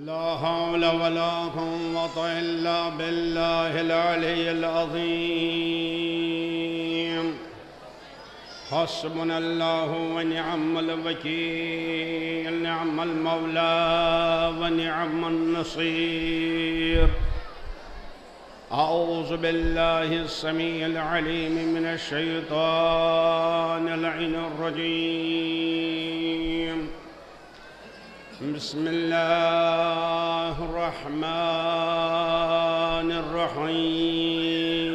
لا حول ولا قوة إلا بالله العلي العظيم. حسبنا الله ونعم الوكيل، نعم المولى ونعم النصير. أعوذ بالله السميع العليم من الشيطان اللعين الرجيم. بسم الله الرحمن الرحيم.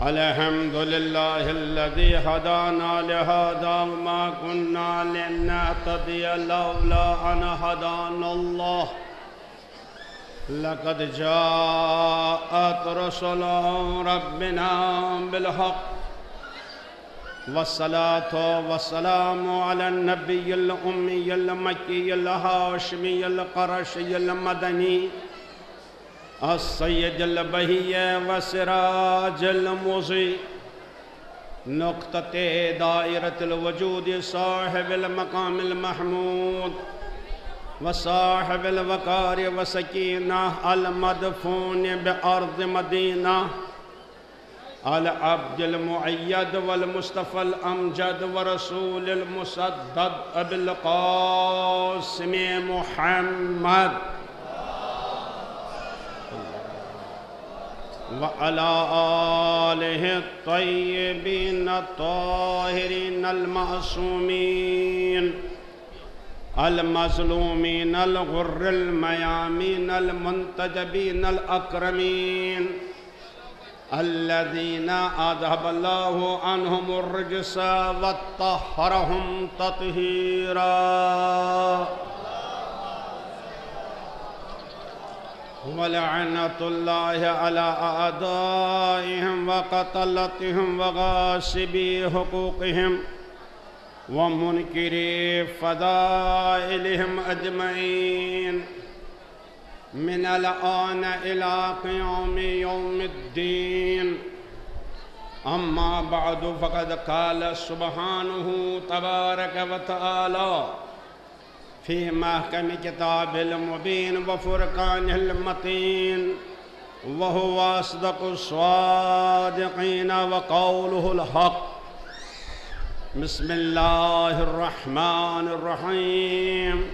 الحمد لله الذي هدانا لهذا وما كنا لنهتدي لولا أن هدانا الله. لقد جاءت رسل ربنا بالحق، والصلاة والسلام على النبي الأمي المكي الهاشمي القرشي المدني السيد البهي وسراج المضيء، نقطة دائرة الوجود، صاحب المقام المحمود وصاحب الوقار وسكينة، المدفون بأرض مدينة، العبد المؤيد والمصطفى الأمجد ورسول المسدد أبي القاسم محمد وعلى آله الطيبين الطاهرين المعصومين المظلومين الغر الميامين المنتجبين الأكرمين، الذين أذهب الله عنهم الرجس وطهرهم تطهيرا. ولعنة الله على أعدائهم وقتلتهم وغاصبي حقوقهم ومنكري فضائلهم أجمعين، من الآن إلى قيام يوم الدين. أما بعد، فقد قال سبحانه تبارك وتعالى في محكم كتاب المبين وفرقانه المتين، وهو أصدق الصادقين وقوله الحق. بسم الله الرحمن الرحيم.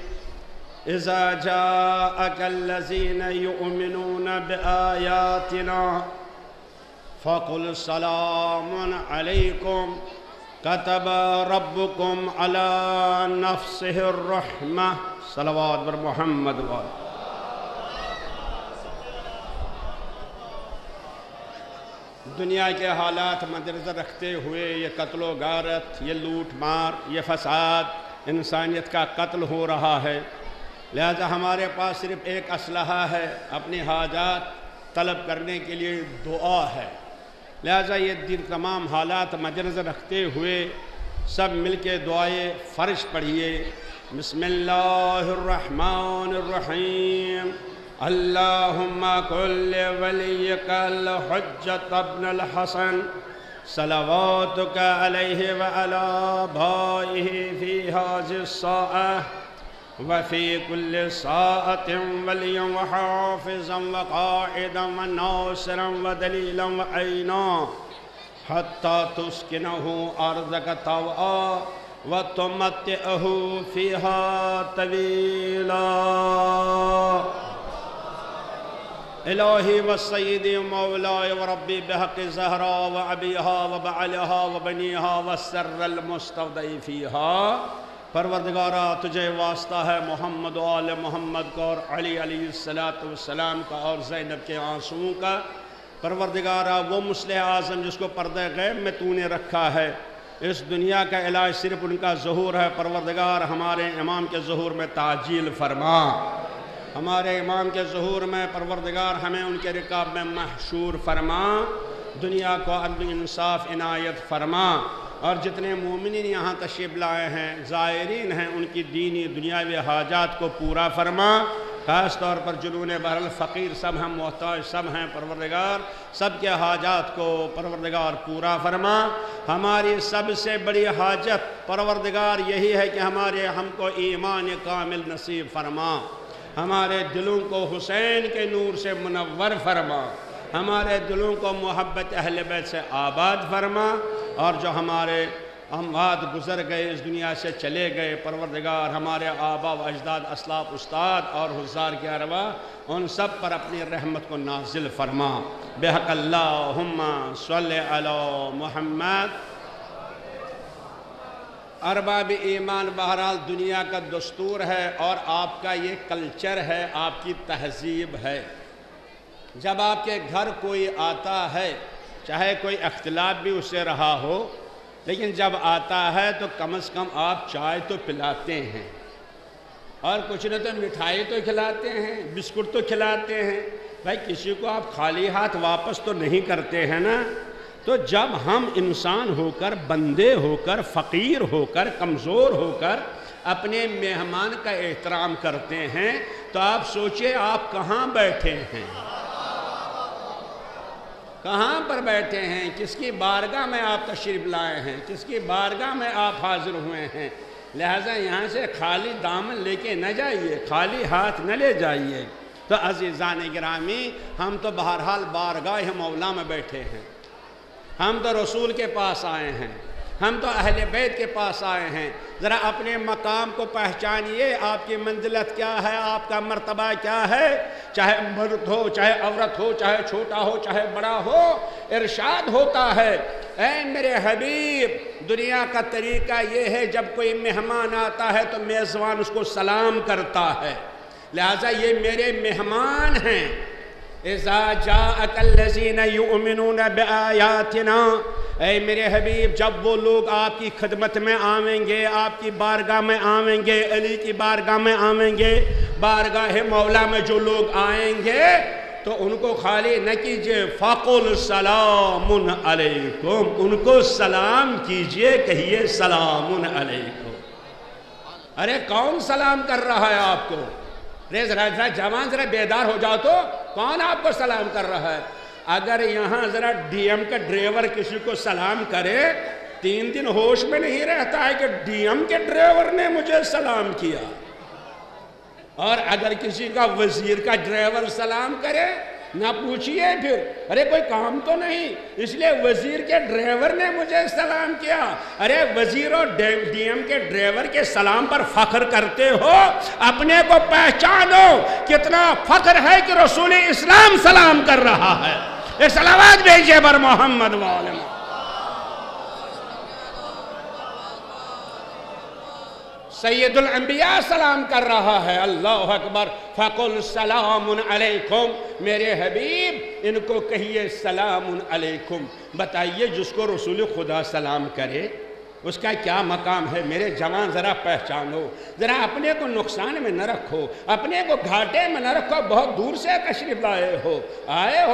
إذا جاءك الذين يؤمنون بآياتنا فقل سلام عليكم، كتب ربكم على نفسه الرحمة. صلوات بر محمد وآله. دنیا کے حالات مدنظر رکھتے ہوئے یہ قتل و غارت، یہ لوٹ مار، یہ فساد، انسانیت کا قتل ہو رہا ہے، لہذا ہمارے پاس صرف ایک اسلحہ ہے، اپنی حاجات طلب کرنے کے لیے دعا ہے. لہذا یہ تمام حالات مدنظر رکھتے ہوئے سب مل کے دعائے فرش پڑھیے. بسم اللہ الرحمن الرحیم. اللہم کل ولیک الحجۃ ابن الحسن صلواتک علیہ وعلی آبائہ فی هذه الساعة وفي كل ساعة وليا وحافظا وقائدا وناصرا ودليلا وعينا، حتى تسكنه أرضك طوعا وتمتعه فيها طويلا. إلهي والسيدي ومولاي وربي بحق زهراء وأبيها وبعلها وبنيها والسر المستودع فيها. پروردگارہ تجھے واسطہ ہے محمد و آل محمد کا اور علی علیہ السلام کا اور زینب کے آنسوؤں کا. پروردگارہ وہ مصلح اعظم جس کو پردہ غیب میں تو نے رکھا ہے، اس دنیا کا علاج صرف ان کا ظہور ہے. پروردگار ہمارے امام کے ظہور میں تعجیل فرما، ہمارے امام کے ظہور میں پروردگار ہمیں ان کے رکاب میں محشور فرما. دنیا کو عدل انصاف عنایت فرما، اور جتنے مومنین یہاں تشریف لائے ہیں، زائرین ہیں، ان کی دینی دنیاوی حاجات کو پورا فرما. خاص طور پر جنون بہر فقیر سب ہیں، محتاج سب ہیں، پروردگار سب کے حاجات کو پروردگار پورا فرما۔ ہماری سب سے بڑی حاجت پروردگار یہی ہے کہ ہم کو ایمان کامل نصیب فرما، ہمارے دلوں کو حسین کے نور سے منور فرما، ہمارے دلوں کو محبت اہل بیت سے آباد فرما، اور جو ہمارے اموات گزر گئے، اس دنیا سے چلے گئے، پروردگار ہمارے آبا و اجداد، اسلاف، استاد اور حضار کے ارواح، ان سب پر اپنی رحمت کو نازل فرما۔ بحق اللہم صلی علی محمد۔ ارباب ایمان بہرحال دنیا کا دستور ہے اور آپ کا یہ کلچر ہے، آپ کی تہذیب ہے۔ جب آپ کے گھر کوئی آتا ہے، چاہے کوئی اختلاف بھی اس سے رہا ہو، لیکن جب آتا ہے تو کم از کم آپ چائے تو پلاتے ہیں، اور کچھ نہ تو مٹھائی تو کھلاتے ہیں، بسکٹ تو کھلاتے ہیں۔ بھائی کسی کو آپ خالی ہاتھ واپس تو نہیں کرتے ہیں نا۔ تو جب ہم انسان ہو کر، بندے ہو کر، فقیر ہو کر، کمزور ہو کر اپنے مہمان کا احترام کرتے ہیں، تو آپ سوچئے آپ کہاں بیٹھے ہیں، کہاں پر بیٹھے ہیں، کس کی بارگاہ میں آپ تشریف لائے ہیں، کس کی بارگاہ میں آپ حاضر ہوئے ہیں۔ لہٰذا یہاں سے خالی دامن لے کے نہ جائیے، خالی ہاتھ نہ لے جائیے۔ تو عزیزان گرامی، ہم تو بہرحال بارگاہ مولا میں بیٹھے ہیں، ہم تو رسول کے پاس آئے ہیں، ہم تو اہل بیت کے پاس آئے ہیں۔ ذرا اپنے مقام کو پہچانیے، آپ کی منزلت کیا ہے، آپ کا مرتبہ کیا ہے، چاہے مرد ہو، چاہے عورت ہو، چاہے چھوٹا ہو، چاہے بڑا ہو۔ ارشاد ہوتا ہے، اے میرے حبیب، دنیا کا طریقہ یہ ہے جب کوئی مہمان آتا ہے تو میزبان اس کو سلام کرتا ہے، لہٰذا یہ میرے مہمان ہیں۔ اذا جاءک الذین یؤمنون بآیاتنا، اے میرے حبیب، جب وہ لوگ آپ کی خدمت میں آویں گے، آپ کی بارگاہ میں آویں گے، علی کی بارگاہ میں آویں گے، بارگاہ مولا میں جو لوگ آئیں گے، تو ان کو خالی نہ کیجئے، فَقُلْ سَلَامٌ عَلَيْكُمْ، ان کو سلام کیجئے، کہیے سلام علیکم۔ ارے کون سلام کر رہا ہے آپ کو؟ ذرا جوان ذرا بیدار ہو جاؤ تو، کون آپ کو سلام کر رہا ہے؟ اگر یہاں ذرا ڈی ایم کا ڈرائیور کسی کو سلام کرے، 3 دن ہوش میں نہیں رہتا ہے کہ ڈی ایم کے ڈرائیور نے مجھے سلام کیا۔ اور اگر کسی کا وزیر کا ڈرائیور سلام کرے، نہ پوچھئے پھر، ارے کوئی کام تو نہیں، اس لیے وزیر کے ڈرائیور نے مجھے سلام کیا۔ ارے وزیر اور ڈی ایم کے ڈرائیور کے سلام پر فخر کرتے ہو، اپنے کو پہچانو، کتنا فخر ہے کہ رسول اسلام سلام کر رہا ہے۔ ایک صلوات بھیجئے بر محمد وآلہ محمد۔ سید الانبیاء سلام کر رہا ہے، اللہ اکبر۔ فَقُلْ سَلَامٌ عَلَيْكُمْ، میرے حبیب ان کو کہیے سلام علیکم۔ بتائیے جس کو رسول خدا سلام کرے اس کا کیا مقام ہے؟ میرے جوان ذرا پہچانو، ذرا اپنے کو نقصان میں نہ رکھو، اپنے کو گھاٹے میں نہ رکھو۔ بہت دور سے تشریف لائے ہو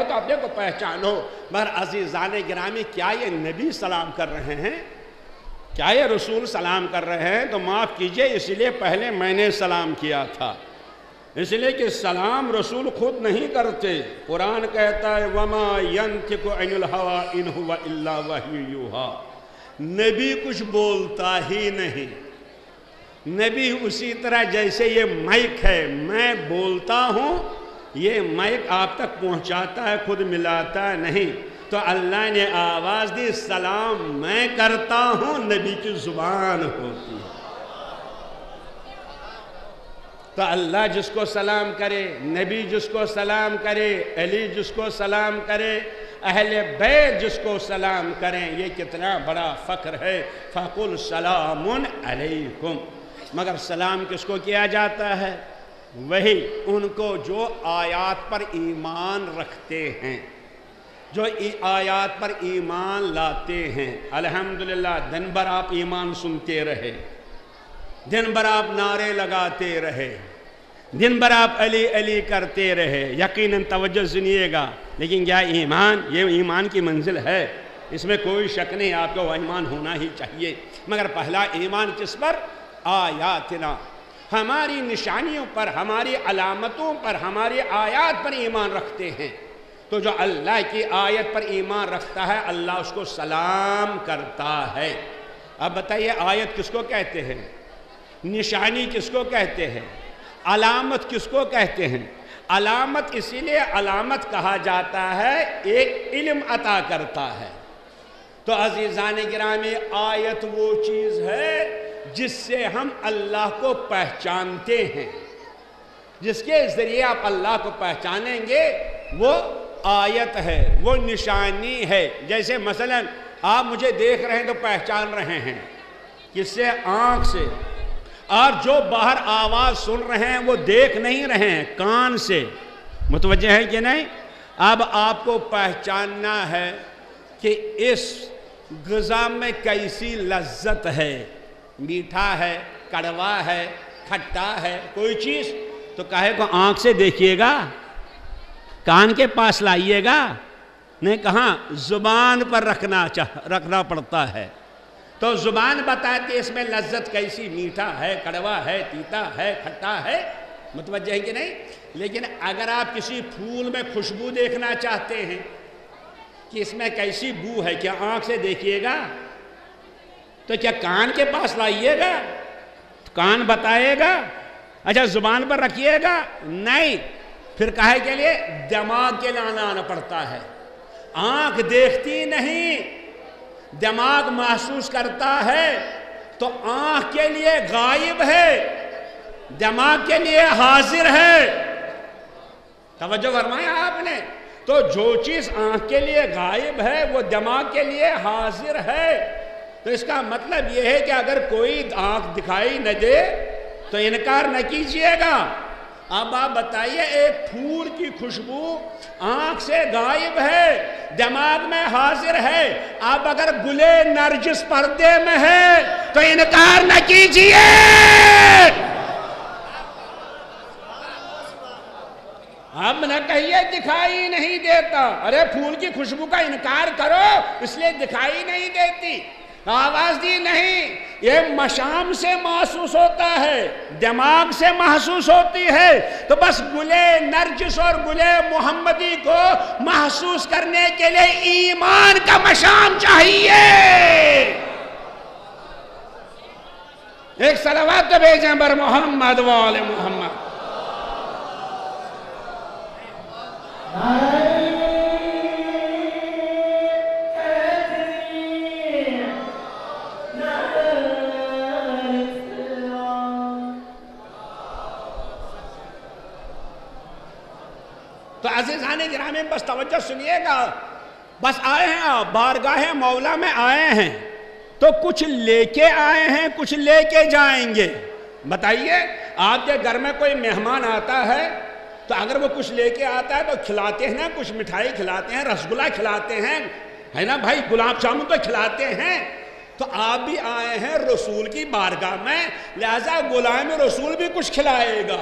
تو اپنے کو پہچانو۔ مگر عزیزان گرامی، کیا یہ نبی سلام کر رہے ہیں؟ کیا یہ رسول سلام کر رہے ہیں؟ تو معاف کیجئے، اس لیے پہلے میں نے سلام کیا تھا، اس لیے کہ سلام رسول خود نہیں کرتے۔ قرآن کہتا ہے وَمَا يَنْتِقُ عَنِ الْهَوَىٰ إِنْ هُوَ إِلَّا وَحْيٌ يُوحَىٰ، نبی کچھ بولتا ہی نہیں۔ نبی اسی طرح جیسے یہ مائک ہے، میں بولتا ہوں، یہ مائک آپ تک پہنچاتا ہے، خود ملاتا نہیں۔ تو اللہ نے آواز دی، سلام میں کرتا ہوں، نبی کی زبان ہوتی ہے۔ تو اللہ جس کو سلام کرے، نبی جس کو سلام کرے، علی جس کو سلام کرے، اہل بیت جس کو سلام کریں، یہ کتنا بڑا فخر ہے۔ فَقُلْ سَلَامٌ عَلَيْكُمْ۔ مگر سلام کس کو کیا جاتا ہے؟ وہی ان کو جو آیات پر ایمان رکھتے ہیں، جو آیات پر ایمان لاتے ہیں۔ الحمدللہ دن بھر آپ ایمان سنتے رہے، دن بھر آپ نعرے لگاتے رہے، دن بھر آپ علی علی کرتے رہے، یقیناً توجہ سنیے گا، لیکن کیا ایمان، یہ ایمان کی منزل ہے، اس میں کوئی شک نہیں، آپ کو ایمان ہونا ہی چاہیے۔ مگر پہلا ایمان کس پر؟ آیاتنا۔ ہماری نشانیوں پر، ہماری علامتوں پر، ہماری آیات پر ایمان رکھتے ہیں، تو جو اللہ کی آیت پر ایمان رکھتا ہے اللہ اس کو سلام کرتا ہے۔ اب بتائیے آیت کس کو کہتے ہیں؟ نشانی کس کو کہتے ہیں؟ علامت کس کو کہتے ہیں؟ علامت اسی لیے علامت کہا جاتا ہے ایک علم عطا کرتا ہے۔ تو عزیزان گرامی، آیت وہ چیز ہے جس سے ہم اللہ کو پہچانتے ہیں، جس کے ذریعے آپ اللہ کو پہچانیں گے، وہ آیت ہے، وہ نشانی ہے۔ جیسے مثلا آپ مجھے دیکھ رہے ہیں تو پہچان رہے ہیں، کس سے؟ آنکھ سے۔ اور جو باہر آواز سن رہے ہیں وہ دیکھ نہیں رہے ہیں، کان سے۔ متوجہ ہے کہ نہیں؟ اب آپ کو پہچاننا ہے کہ اس غذا میں کیسی لذت ہے، میٹھا ہے، کڑوا ہے، کھٹا ہے، کوئی چیز تو کہے کو آنکھ سے دیکھیے گا، کان کے پاس لائیے گا، نہیں کہاں زبان پر رکھنا پڑتا ہے۔ تو زبان بتاتی ہے اس میں لذت کیسی، میٹھا ہے، کڑوا ہے، تیتا ہے، کھٹا ہے۔ متوجہ ہے کہ نہیں؟ لیکن اگر آپ کسی پھول میں خوشبو دیکھنا چاہتے ہیں کہ اس میں کیسی بو ہے، کیا آنکھ سے دیکھیے گا؟ تو کیا کان کے پاس لائیے گا؟ کان بتائے گا؟ اچھا زبان پر رکھیے گا؟ نہیں، پھر کہے کے لیے دماغ کے لانا پڑتا ہے۔ آنکھ دیکھتی نہیں، دماغ محسوس کرتا ہے، تو آنکھ کے لیے غائب ہے، دماغ کے لیے حاضر ہے۔ توجہ فرمایا آپ نے؟ تو جو چیز آنکھ کے لیے غائب ہے وہ دماغ کے لیے حاضر ہے۔ تو اس کا مطلب یہ ہے کہ اگر کوئی آنکھ دکھائی نہ دے تو انکار نہ کیجئے گا۔ اب آپ بتائیے، ایک پھول کی خوشبو آنکھ سے غائب ہے، دماغ میں حاضر ہے، اب اگر گلے نرجس پردے میں ہے تو انکار نہ کیجئے۔ اب نہ کہیے دکھائی نہیں دیتا، ارے پھول کی خوشبو کا انکار کرو اس لیے دکھائی نہیں دیتی، آواز دی نہیں، یہ مشام سے محسوس ہوتا ہے، دماغ سے محسوس ہوتی ہے۔ تو بس گلے نرجس اور گلے محمدی کو محسوس کرنے کے لیے ایمان کا مشام چاہیے۔ ایک صلوات تو بھیجیں بر محمد و آل محمد۔ تو عزیزان گرامی بس توجہ سنیے گا، بس آئے ہیں آپ بارگاہ مولا میں آئے ہیں تو کچھ لے کے آئے ہیں، کچھ لے کے جائیں گے۔ بتائیے آپ کے گھر میں کوئی مہمان آتا ہے تو اگر وہ کچھ لے کے آتا ہے تو کھلاتے ہیں نا، کچھ مٹھائی کھلاتے ہیں، رسگلہ کھلاتے ہیں، ہے نا بھائی، گلاب جامن تو کھلاتے ہیں۔ تو آپ بھی آئے ہیں رسول کی بارگاہ میں، لہذا غلام رسول بھی کچھ کھلائے گا۔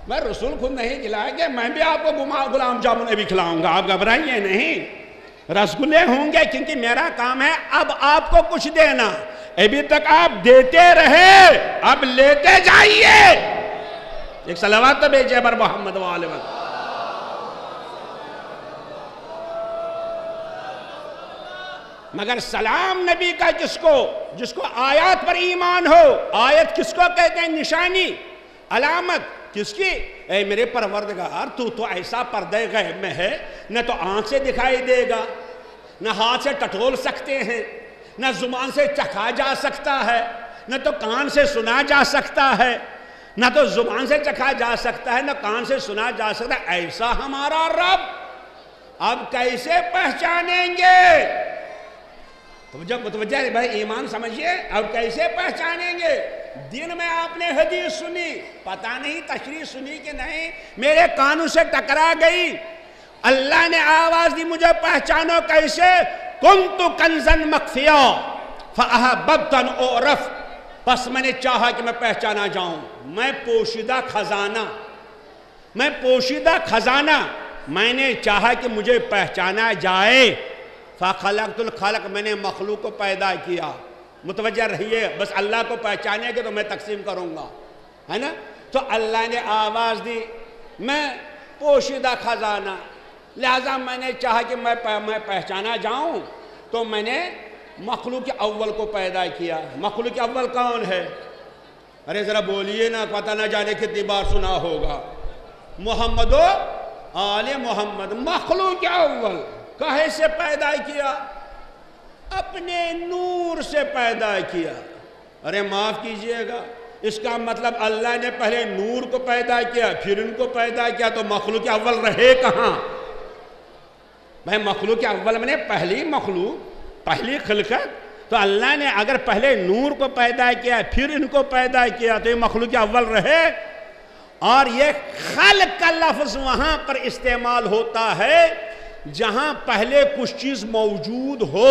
میں رسول خود نہیں کھلائیں گے، میں بھی آپ کو غلام جامن بھی کھلاؤں گا، آپ گھبرائیے نہیں، رسگلے ہوں گے، کیونکہ میرا کام ہے اب آپ کو کچھ دینا۔ ابھی تک آپ دیتے رہے، اب لیتے جائیے۔ ایک صلوات تو بھیجے بر محمد و آل محمد۔ مگر سلام نبی کا جس کو آیات پر ایمان ہو، آیت کس کو کہتے ہیں؟ نشانی، علامت کس کی؟ اے میرے پروردگار، تو ایسا پردہ غیب میں ہے، نہ تو آنکھ سے دکھائی دے گا، نہ ہاتھ سے ٹٹول سکتے ہیں، نہ زبان سے چکھا جا سکتا ہے، نہ تو کان سے سنا جا سکتا ہے، نہ تو زبان سے چکھا جا سکتا ہے، نہ کان سے سنا جا سکتا ہے، ایسا ہمارا رب، اب کیسے پہچانیں گے؟ تو جب متوجہ ہے بھائی، ایمان سمجھئے، اب کیسے پہچانیں گے؟ دن میں آپ نے حدیث سنی، پتہ نہیں تشریح سنی کہ نہیں، میرے کانوں سے ٹکرا گئی، اللہ نے آواز دی، مجھے پہچانو کیسے؟ کنت کنزن مخفیا فاحببت ان اعرف، پس میں نے چاہا کہ میں پہچانا جاؤں، میں پوشیدہ خزانہ، میں نے چاہا کہ مجھے پہچانا جائے۔ فخلقت الخلق، میں نے مخلوق کو پیدا کیا، متوجہ رہیے، بس اللہ کو پہچانے گے تو میں تقسیم کروں گا، ہے نا؟ تو اللہ نے آواز دی میں پوشیدہ خزانہ، لہذا میں نے چاہا کہ میں پہچانا جاؤں، تو میں نے مخلوق اول کو پیدا کیا۔ مخلوق اول کون ہے؟ ارے ذرا بولیے نا، پتہ نہ جانے کتنی بار سنا ہوگا۔ محمد و آل محمد، مخلوق اول کہے سے پیدا کیا؟ اپنے نور سے پیدا کیا۔ ارے معاف کیجئے گا، اس کا مطلب اللہ نے پہلے نور کو پیدا کیا پھر ان کو پیدا کیا، تو مخلوق اول رہے کہاں؟ بھائی مخلوق اول میں نے پہلی مخلوق، پہلی خلقت، تو اللہ نے اگر پہلے نور کو پیدا کیا پھر ان کو پیدا کیا تو یہ مخلوق اول رہے۔ اور یہ خلق کا لفظ وہاں پر استعمال ہوتا ہے جہاں پہلے کچھ چیز موجود ہو،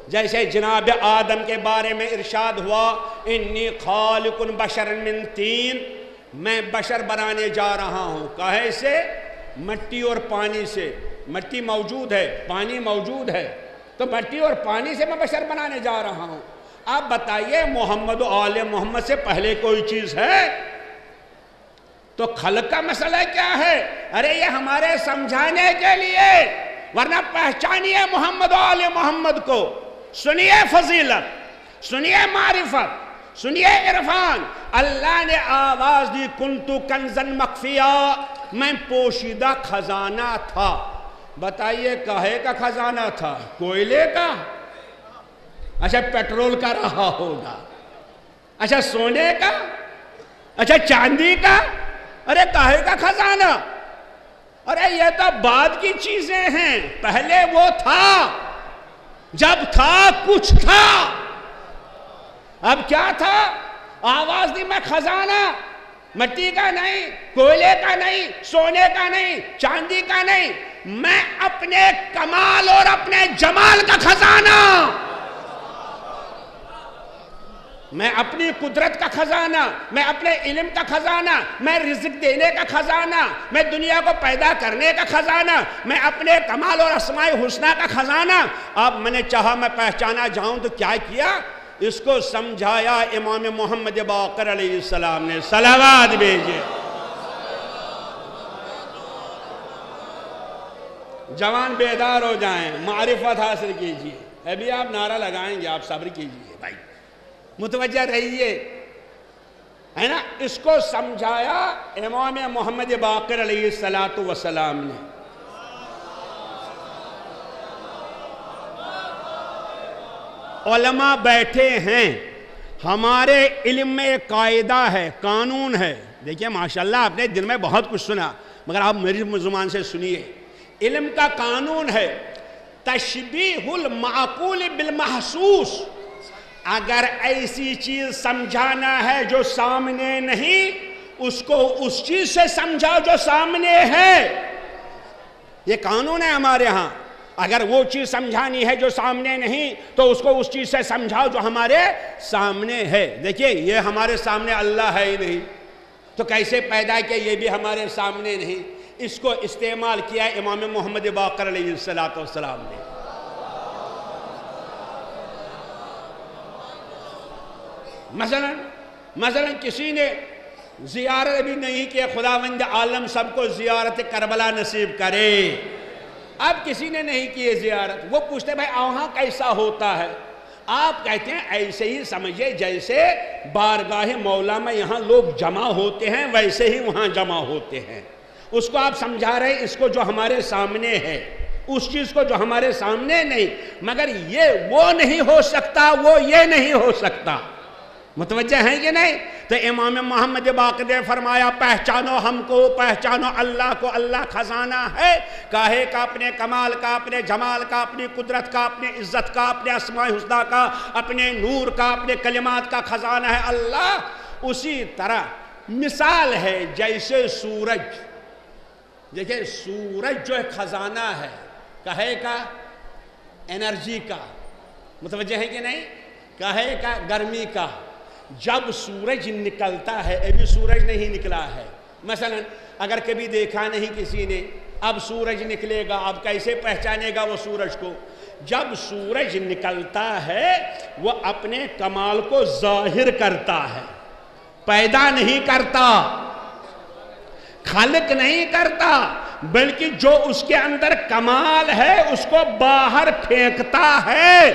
جیسے جناب آدم کے بارے میں ارشاد ہوا انی خالق بشر من طین، میں بشر بنانے جا رہا ہوں، کہے سے؟ مٹی اور پانی سے۔ مٹی موجود ہے، پانی موجود ہے، تو مٹی اور پانی سے میں بشر بنانے جا رہا ہوں۔ آپ بتائیے محمد و آل محمد سے پہلے کوئی چیز ہے؟ تو خلق کا مسئلہ کیا ہے؟ ارے یہ ہمارے سمجھانے کے لیے، ورنہ پہچانیے محمد و آل محمد کو، سنیے فضیلت، سنیے معرفت، سنیے عرفان۔ اللہ نے آواز دی کنتو کنزن مخفیا، میں پوشیدہ خزانہ تھا۔ بتائیے کاہے کا خزانہ تھا؟ کوئلے کا؟ اچھا پیٹرول کا رہا ہوگا، اچھا سونے کا، اچھا چاندی کا، ارے کاہے کا خزانہ؟ ارے یہ تو بعد کی چیزیں ہیں، پہلے وہ تھا، جب تھا کچھ تھا۔ اب کیا تھا؟ آواز دی میں خزانہ، مٹی کا نہیں، کوئلے کا نہیں، سونے کا نہیں، چاندی کا نہیں، میں اپنے کمال اور اپنے جمال کا خزانہ، میں اپنی قدرت کا خزانہ، میں اپنے علم کا خزانہ، میں رزق دینے کا خزانہ، میں دنیا کو پیدا کرنے کا خزانہ، میں اپنے کمال اور اسماء حسنہ کا خزانہ۔ اب میں نے چاہا میں پہچانا جاؤں تو کیا کیا؟ اس کو سمجھایا امام محمد باقر علیہ السلام نے، صلوات بھیجے۔ جوان بیدار ہو جائیں، معرفت حاصل کیجئے۔ ابھی آپ نعرہ لگائیں گے، آپ صبر کیجئے بھائی، متوجہ رہیے، ہے نا؟ اس کو سمجھایا امام محمد باقر علیہ السلام نے۔ علماء بیٹھے ہیں، ہمارے علم میں ایک قاعدہ ہے، قانون ہے۔ دیکھیں ماشاءاللہ آپ نے دن میں بہت کچھ سنا، مگر آپ میری زبان سے سنیے۔ علم کا قانون ہے تشبیہ المعقول بالمحسوس۔ اگر ایسی چیز سمجھانا ہے جو سامنے نہیں، اس کو اس چیز سے سمجھاؤ جو سامنے ہے۔ یہ قانون ہے ہمارے ہاں۔ اگر وہ چیز سمجھانی ہے جو سامنے نہیں تو اس کو اس چیز سے سمجھاؤ جو ہمارے سامنے ہے۔ دیکھیے یہ ہمارے سامنے اللہ ہے ہی نہیں، تو کیسے پیدا کیا؟ یہ بھی ہمارے سامنے نہیں۔ اس کو استعمال کیا امام محمد باقر علیہ السلام نے۔ مثلا کسی نے زیارت بھی نہیں کہ خداوند عالم سب کو زیارت کربلا نصیب کرے۔ اب کسی نے نہیں کی زیارت، وہ پوچھتے بھائی وہاں کیسا ہوتا ہے؟ آپ کہتے ہیں ایسے ہی سمجھے جیسے بارگاہ مولا میں یہاں لوگ جمع ہوتے ہیں ویسے ہی وہاں جمع ہوتے ہیں۔ اس کو آپ سمجھا رہے ہیں، اس کو جو ہمارے سامنے ہے، اس چیز کو جو ہمارے سامنے نہیں، مگر یہ وہ نہیں ہو سکتا، وہ یہ نہیں ہو سکتا۔ متوجہ ہیں کہ نہیں؟ تو امام محمد باقر نے فرمایا پہچانو ہم کو، پہچانو اللہ کو، اللہ خزانہ ہے، کاہے کا؟ اپنے کمال کا، اپنے جمال کا، اپنی قدرت کا، اپنے عزت کا، اپنے اسماء حسنہ کا، اپنے نور کا، اپنے کلمات کا خزانہ ہے اللہ۔ اسی طرح مثال ہے جیسے سورج، دیکھیں سورج جو ایک خزانہ ہے، کاہے کا؟ انرجی کا، متوجہ ہے کہ نہیں؟ کاہے کا؟ گرمی کا۔ جب سورج نکلتا ہے، ابھی سورج نہیں نکلا ہے، مثلا اگر کبھی دیکھا نہیں کسی نے، اب سورج نکلے گا، اب کیسے پہچانے گا وہ سورج کو؟ جب سورج نکلتا ہے وہ اپنے کمال کو ظاہر کرتا ہے، پیدا نہیں کرتا، خالق نہیں کرتا، بلکہ جو اس کے اندر کمال ہے اس کو باہر پھینکتا ہے،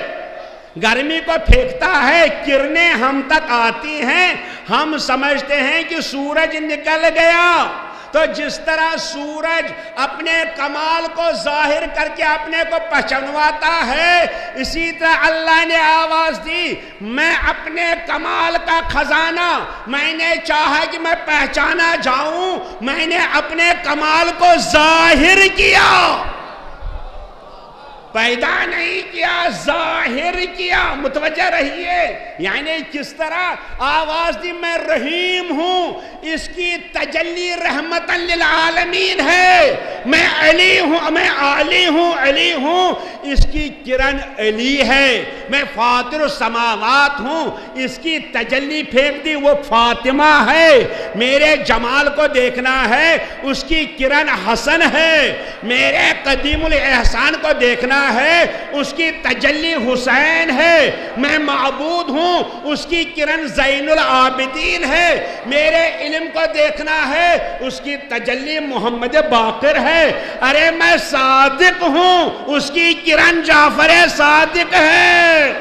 گرمی کو پھینکتا ہے، کرنیں ہم تک آتی ہیں، ہم سمجھتے ہیں کہ سورج نکل گیا۔ تو جس طرح سورج اپنے کمال کو ظاہر کر کے اپنے کو پہچانواتا ہے، اسی طرح اللہ نے آواز دی، میں اپنے کمال کا خزانہ میں نے چاہا کہ میں پہچانا جاؤں، میں نے اپنے کمال کو ظاہر کیا، پیدا نہیں کیا، ظاہر کیا۔ متوجہ رہیے، یعنی کس طرح آواز دی میں رحیم ہوں، اس کی تجلی رحمت للعالمین ہے، میں علی ہوں، میں علی ہوں، علی ہوں، اس کی کرن علی ہے، میں فاطر السماوات ہوں، اس کی تجلی پھینک دی وہ فاطمہ ہے، میرے جمال کو دیکھنا ہے، اس کی کرن حسن ہے، میرے قدیم الاحسان کو دیکھنا ہے، اس کی تجلی حسین ہے، میں معبود ہوں، اس کی کرن زین العابدین ہے، میرے علم کو دیکھنا ہے، اس کی تجلی محمد باقر ہے، ارے میں صادق ہوں، اس کی کرن جعفر صادق ہے،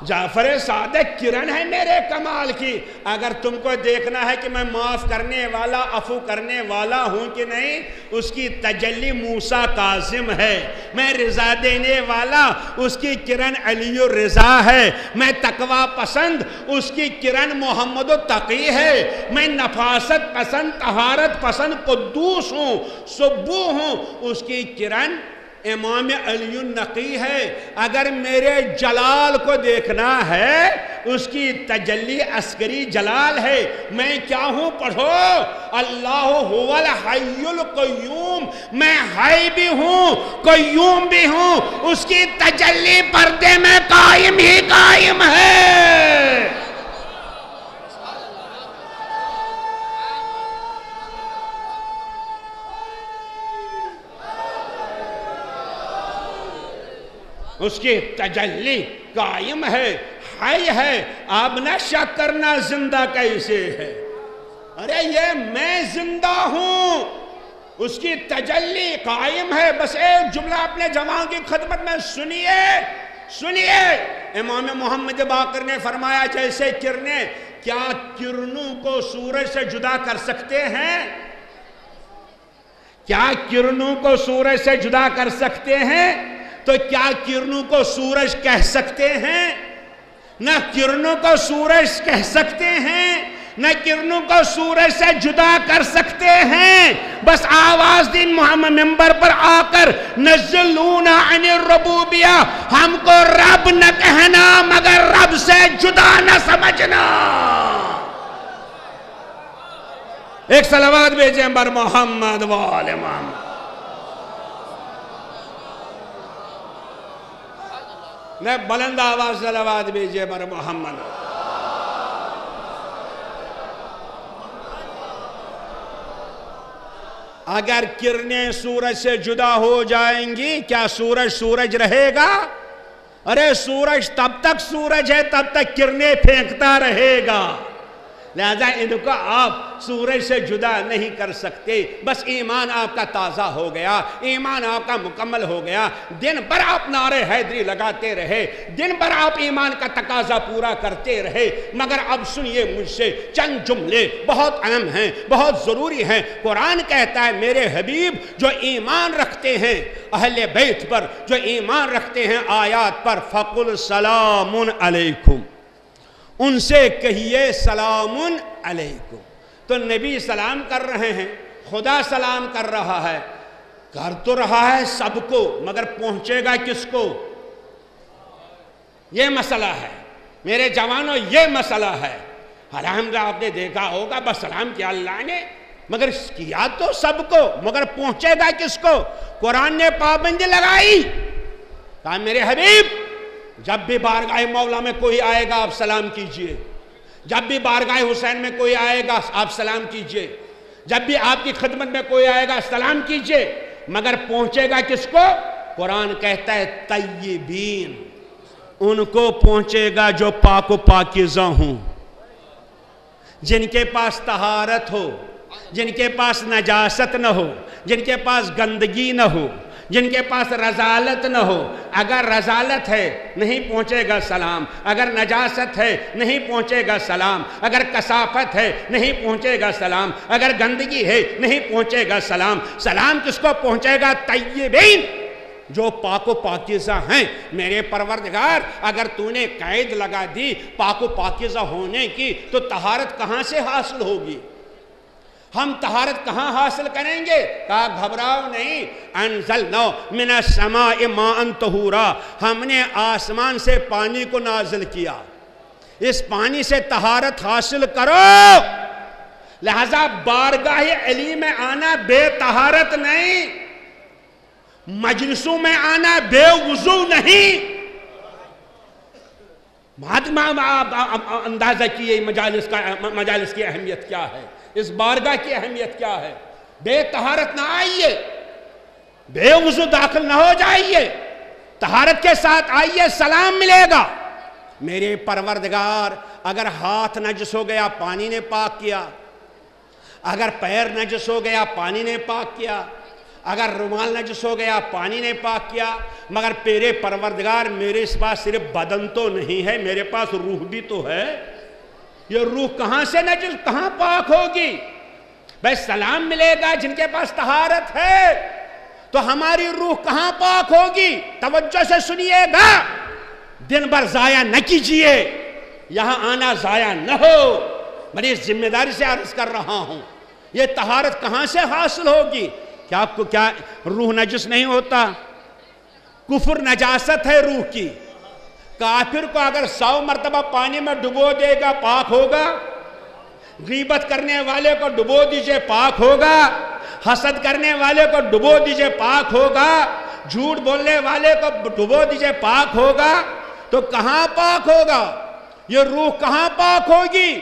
جعفر صادق کرن ہے میرے کمال کی۔ اگر تم کو دیکھنا ہے کہ میں معاف کرنے والا، عفو کرنے والا ہوں کہ نہیں، اس کی تجلی موسیٰ کاظم ہے، میں رضا دینے والا، اس کی کرن علی الرضا ہے، میں تقوی پسند، اس کی کرن محمد التقی ہے، میں نفاست پسند، طہارت پسند قدوس ہوں، سبو ہوں، اس کی کرن امام علی النقی ہے۔ اگر میرے جلال کو دیکھنا ہے، اس کی تجلی عسکری جلال ہے، میں کیا ہوں پڑھو، اللہ هو الحی القیوم، میں حی بھی ہوں، قیوم بھی ہوں، اس کی تجلی پردے میں قائم ہی قائم ہے۔ اس کی تجلی قائم ہے، حی ہے، آپ نہ شک کرنا زندہ کیسے ہے، ارے یہ میں زندہ ہوں، اس کی تجلی قائم ہے۔ بس ایک جملہ اپنے جوان کی خدمت میں سنیے، امام محمد باقر نے فرمایا جیسے کرنیں، کیا کرنوں کو سورج سے جدا کر سکتے ہیں؟ کیا کرنوں کو سورج سے جدا کر سکتے ہیں؟ تو کیا کرنوں کو سورج کہہ سکتے ہیں؟ نہ کرنوں کو سورج کہہ سکتے ہیں، نہ کرنوں کو سورج سے جدا کر سکتے ہیں۔ بس آواز دین محمد منبر پر آ کر نزلونا عن الربوبیہ، ہم کو رب نہ کہنا مگر رب سے جدا نہ سمجھنا۔ ایک صلوات بھیجیں بر محمد وآل محمد۔ میں بلند آواز صلوات بھیجے بر محمد۔ اگر کرنیں سورج سے جدا ہو جائیں گی، کیا سورج رہے گا؟ ارے سورج تب تک سورج ہے، تب تک کرنیں پھینکتا رہے گا، لہذا ان کو آپ سورج سے جدا نہیں کر سکتے۔ بس ایمان آپ کا تازہ ہو گیا، ایمان آپ کا مکمل ہو گیا، دن بھر آپ نعرے حیدری لگاتے رہے، دن بھر آپ ایمان کا تقاضا پورا کرتے رہے، مگر اب سنیے مجھ سے چند جملے بہت اہم ہیں، بہت ضروری ہیں۔ قرآن کہتا ہے میرے حبیب جو ایمان رکھتے ہیں اہل بیت پر، جو ایمان رکھتے ہیں آیات پر، فَقُلْ سَلَامٌ عَلَيْكُمْ، ان سے کہیے سلام علیکم۔ تو نبی سلام کر رہے ہیں، خدا سلام کر رہا ہے، کر تو رہا ہے سب کو، مگر پہنچے گا کس کو؟ یہ مسئلہ ہے میرے جوانوں، یہ مسئلہ ہے۔ الحمدللہ آپ نے دیکھا ہوگا بس سلام کیا اللہ نے، مگر کیا تو سب کو، مگر پہنچے گا کس کو؟ قرآن نے پابندی لگائی، کہا میرے حبیب جب بھی بارگاہ مولا میں کوئی آئے گا آپ سلام کیجئے، جب بھی بارگاہ حسین میں کوئی آئے گا آپ سلام کیجئے، جب بھی آپ کی خدمت میں کوئی آئے گا سلام کیجئے، مگر پہنچے گا کس کو؟ قرآن کہتا ہے طیبین، ان کو پہنچے گا جو پاک و پاکیزہ ہوں، جن کے پاس طہارت ہو، جن کے پاس نجاست نہ ہو، جن کے پاس گندگی نہ ہو، جن کے پاس رذالت نہ ہو۔ اگر رذالت ہے نہیں پہنچے گا سلام، اگر نجاست ہے نہیں پہنچے گا سلام، اگر کثافت ہے نہیں پہنچے گا سلام، اگر گندگی ہے نہیں پہنچے گا سلام۔ سلام کس کو پہنچے گا؟ طیبین، جو پاک و پاکیزہ ہیں۔ میرے پروردگار، اگر تو نے قید لگا دی پاک و پاکیزہ ہونے کی تو طہارت کہاں سے حاصل ہوگی؟ ہم طہارت کہاں حاصل کریں گے؟ کہا گھبراؤ نہیں، انزلنا من السماء ماء طہورا، ہم نے آسمان سے پانی کو نازل کیا، اس پانی سے طہارت حاصل کرو۔ لہذا بارگاہ علی میں آنا بے طہارت نہیں، مجلسوں میں آنا بے وضو نہیں۔ اندازہ کیے مجالس کی اہمیت کیا ہے، اس بارگاہ کی اہمیت کیا ہے۔ بے طہارت نہ آئیے، بے وضو داخل نہ ہو جائیے، طہارت کے ساتھ آئیے، سلام ملے گا۔ میرے پروردگار، اگر ہاتھ نجس ہو گیا پانی نے پاک کیا، اگر پیر نجس ہو گیا پانی نے پاک کیا، اگر رومال نجس ہو گیا پانی نے پاک کیا، مگر میرے پروردگار میرے پاس صرف بدن تو نہیں ہے، میرے پاس روح بھی تو ہے۔ یہ روح کہاں سے نجس، کہاں پاک ہوگی؟ بھائی سلام ملے گا جن کے پاس طہارت ہے، تو ہماری روح کہاں پاک ہوگی؟ توجہ سے سنیے گا، دن بھر ضائع نہ کیجئے، یہاں آنا ضائع نہ ہو۔ میں اس ذمہ داری سے عرض کر رہا ہوں، یہ طہارت کہاں سے حاصل ہوگی؟ کیا آپ کو کیا روح نجس نہیں ہوتا؟ کفر نجاست ہے روح کی۔ کافر کو اگر 100 مرتبہ پانی میں ڈبو دے گا پاک ہوگا؟ غیبت کرنے والے کو ڈبو دیجئے پاک ہوگا؟ حسد کرنے والے کو ڈبو دیجئے پاک ہوگا؟ جھوٹ بولنے والے کو ڈبو دیجئے پاک ہوگا؟ تو کہاں پاک ہوگا؟ یہ روح کہاں پاک ہوگی؟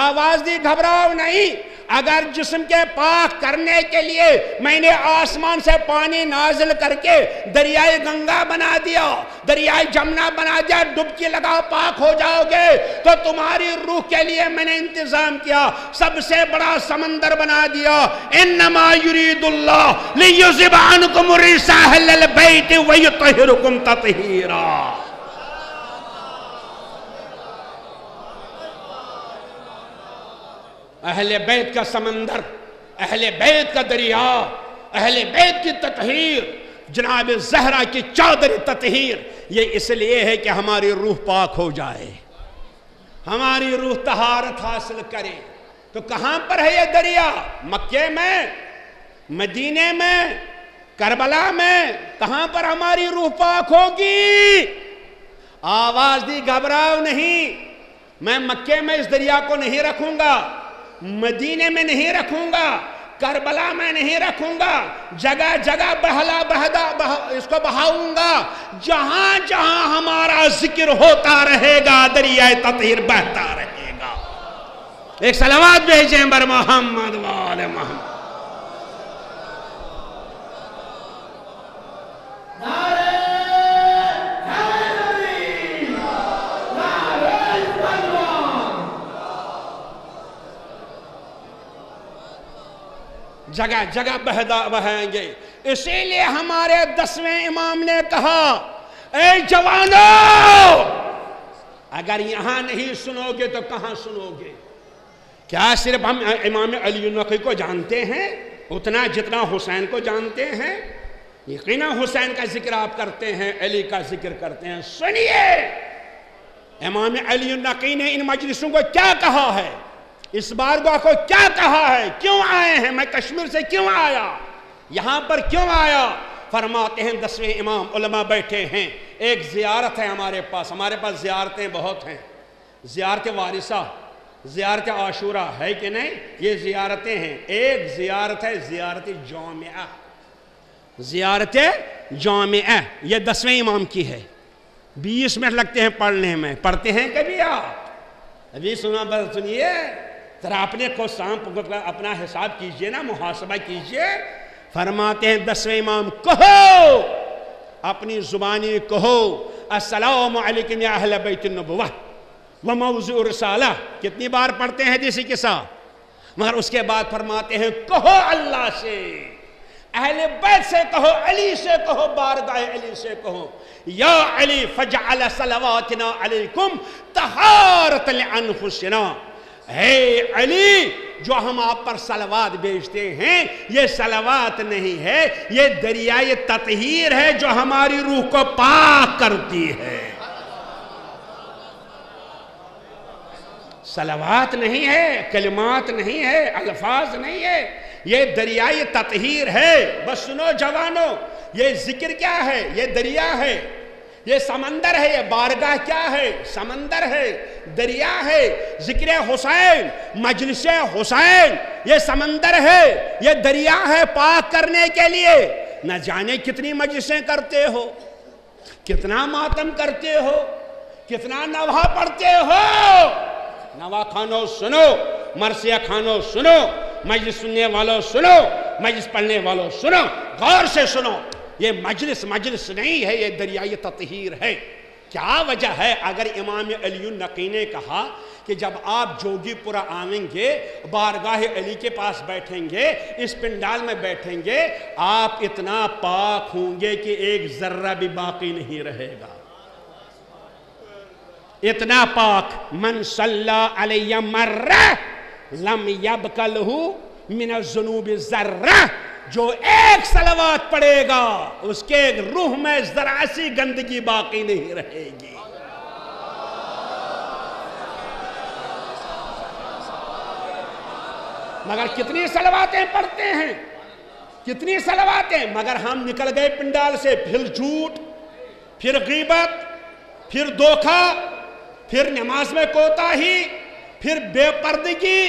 آواز دی، گھبراؤ نہیں۔ اگر جسم کے پاک کرنے کے لیے میں نے آسمان سے پانی نازل کر کے دریائے گنگا بنا دیا، دریائے جمنا بنا دیا، ڈبکی لگاؤ پاک ہو جاؤ گے، تو تمہاری روح کے لیے میں نے انتظام کیا، سب سے بڑا سمندر بنا دیا۔ انما یرید اللہ لیذھب عنکم الرجس اہل البیت ویطہرکم تطہیرا۔ اہل بیت کا سمندر، اہل بیت کا دریا، اہل بیت کی تطہیر، جناب زہرا کی چادر تطہیر، یہ اس لیے ہے کہ ہماری روح پاک ہو جائے، ہماری روح طہارت حاصل کرے۔ تو کہاں پر ہے یہ دریا؟ مکے میں، مدینے میں، کربلا میں، کہاں پر ہماری روح پاک ہوگی؟ آواز دی، گھبراؤ نہیں۔ میں مکے میں اس دریا کو نہیں رکھوں گا، مدینے میں نہیں رکھوں گا، کربلا میں نہیں رکھوں گا، جگہ جگہ اس کو بہاؤں گا، جہاں جہاں ہمارا ذکر ہوتا رہے گا دریائے تطہیر بہتا رہے گا۔ ایک صلوات بھیجیں بر محمد وآل محمد۔ جگہ جگہ بہائیں گے۔ اسی لیے ہمارے 10ویں امام نے کہا، اے جوانو، اگر یہاں نہیں سنو گے تو کہاں سنو گے؟ کیا صرف ہم امام علی نقی کو جانتے ہیں اتنا جتنا حسین کو جانتے ہیں؟ یقیناً حسین کا ذکر آپ کرتے ہیں، علی کا ذکر کرتے ہیں۔ سنیے امام علی نقی نے ان مجلسوں کو کیا کہا ہے، اس بارگاہ کو کیا کہا ہے، کیوں آئے ہیں، میں کشمیر سے کیوں آیا، یہاں پر کیوں آیا؟ فرماتے ہیں 10ویں امام، علماء بیٹھے ہیں، ایک زیارت ہے ہمارے پاس زیارتیں بہت ہیں، زیارت وارثہ، زیارت عاشورہ ہے کہ نہیں؟ یہ زیارتیں ہیں۔ ایک زیارت ہے زیارت جامعہ، زیارت جامعہ، یہ 10ویں امام کی ہے۔ 20 منٹ لگتے ہیں پڑھنے میں، پڑھتے ہیں کبھی آپ؟ ابھی سنا بس سنیے ذرا اپنے کو اپنا حساب کیجئے نا، محاسبہ کیجئے۔ فرماتے ہیں 10ویں امام، کہو اپنی زبانی کہو السلام علیکم یا اہل بیت النبوہ و موضوع رسالہ. کتنی بار پڑھتے ہیں حدیث کے ساتھ، مگر اس کے بعد فرماتے ہیں کہو اللہ سے، اہل بیت سے کہو، علی سے کہو، بارگاہ علی سے کہو یا علی فجعل صلواتنا علیکم طہارۃ لانفسنا. اے علی، جو ہم آپ پر صلوات بیچتے ہیں یہ صلوات نہیں ہے، یہ دریائے تطہیر ہے جو ہماری روح کو پاک کرتی ہے. صلوات نہیں ہے، کلمات نہیں ہے، الفاظ نہیں ہے، یہ دریائے تطہیر ہے. بس سنو جوانو، یہ ذکر کیا ہے؟ یہ دریا ہے، یہ سمندر ہے. یہ بارگاہ کیا ہے؟ سمندر ہے، دریا ہے. ذکر حسین، مجلس حسین، یہ سمندر ہے، یہ دریا ہے پاک کرنے کے لیے. نہ جانے کتنی مجلسیں کرتے ہو، کتنا ماتم کرتے ہو، کتنا نوحہ پڑھتے ہو. نوا خانو سنو، مرثیہ خانو سنو، مجلس سننے والوں سنو، مجلس پڑھنے والوں سنو، غور سے سنو. یہ مجلس نہیں ہے، یہ دریائے تطہیر ہے. کیا وجہ ہے؟ اگر امام علی النقی نے کہا کہ جب آپ جوگی پورہ آئیں گے، بارگاہ علی کے پاس بیٹھیں گے، اس پنڈال میں بیٹھیں گے، آپ اتنا پاک ہوں گے کہ ایک ذرہ بھی باقی نہیں رہے گا. اتنا پاک. من صلی علی مرہ لم یبق لہ من الذنوب ذرہ. جو ایک صلوات پڑھے گا اس کے روح میں ذرا سی گندگی باقی نہیں رہے گی. مگر کتنی صلواتیں پڑھتے ہیں، کتنی صلواتیں، مگر ہم نکل گئے پنڈال سے. پھر جھوٹ، پھر غیبت، پھر دھوکہ، پھر نماز میں کوتاہی، پھر بے پردگی،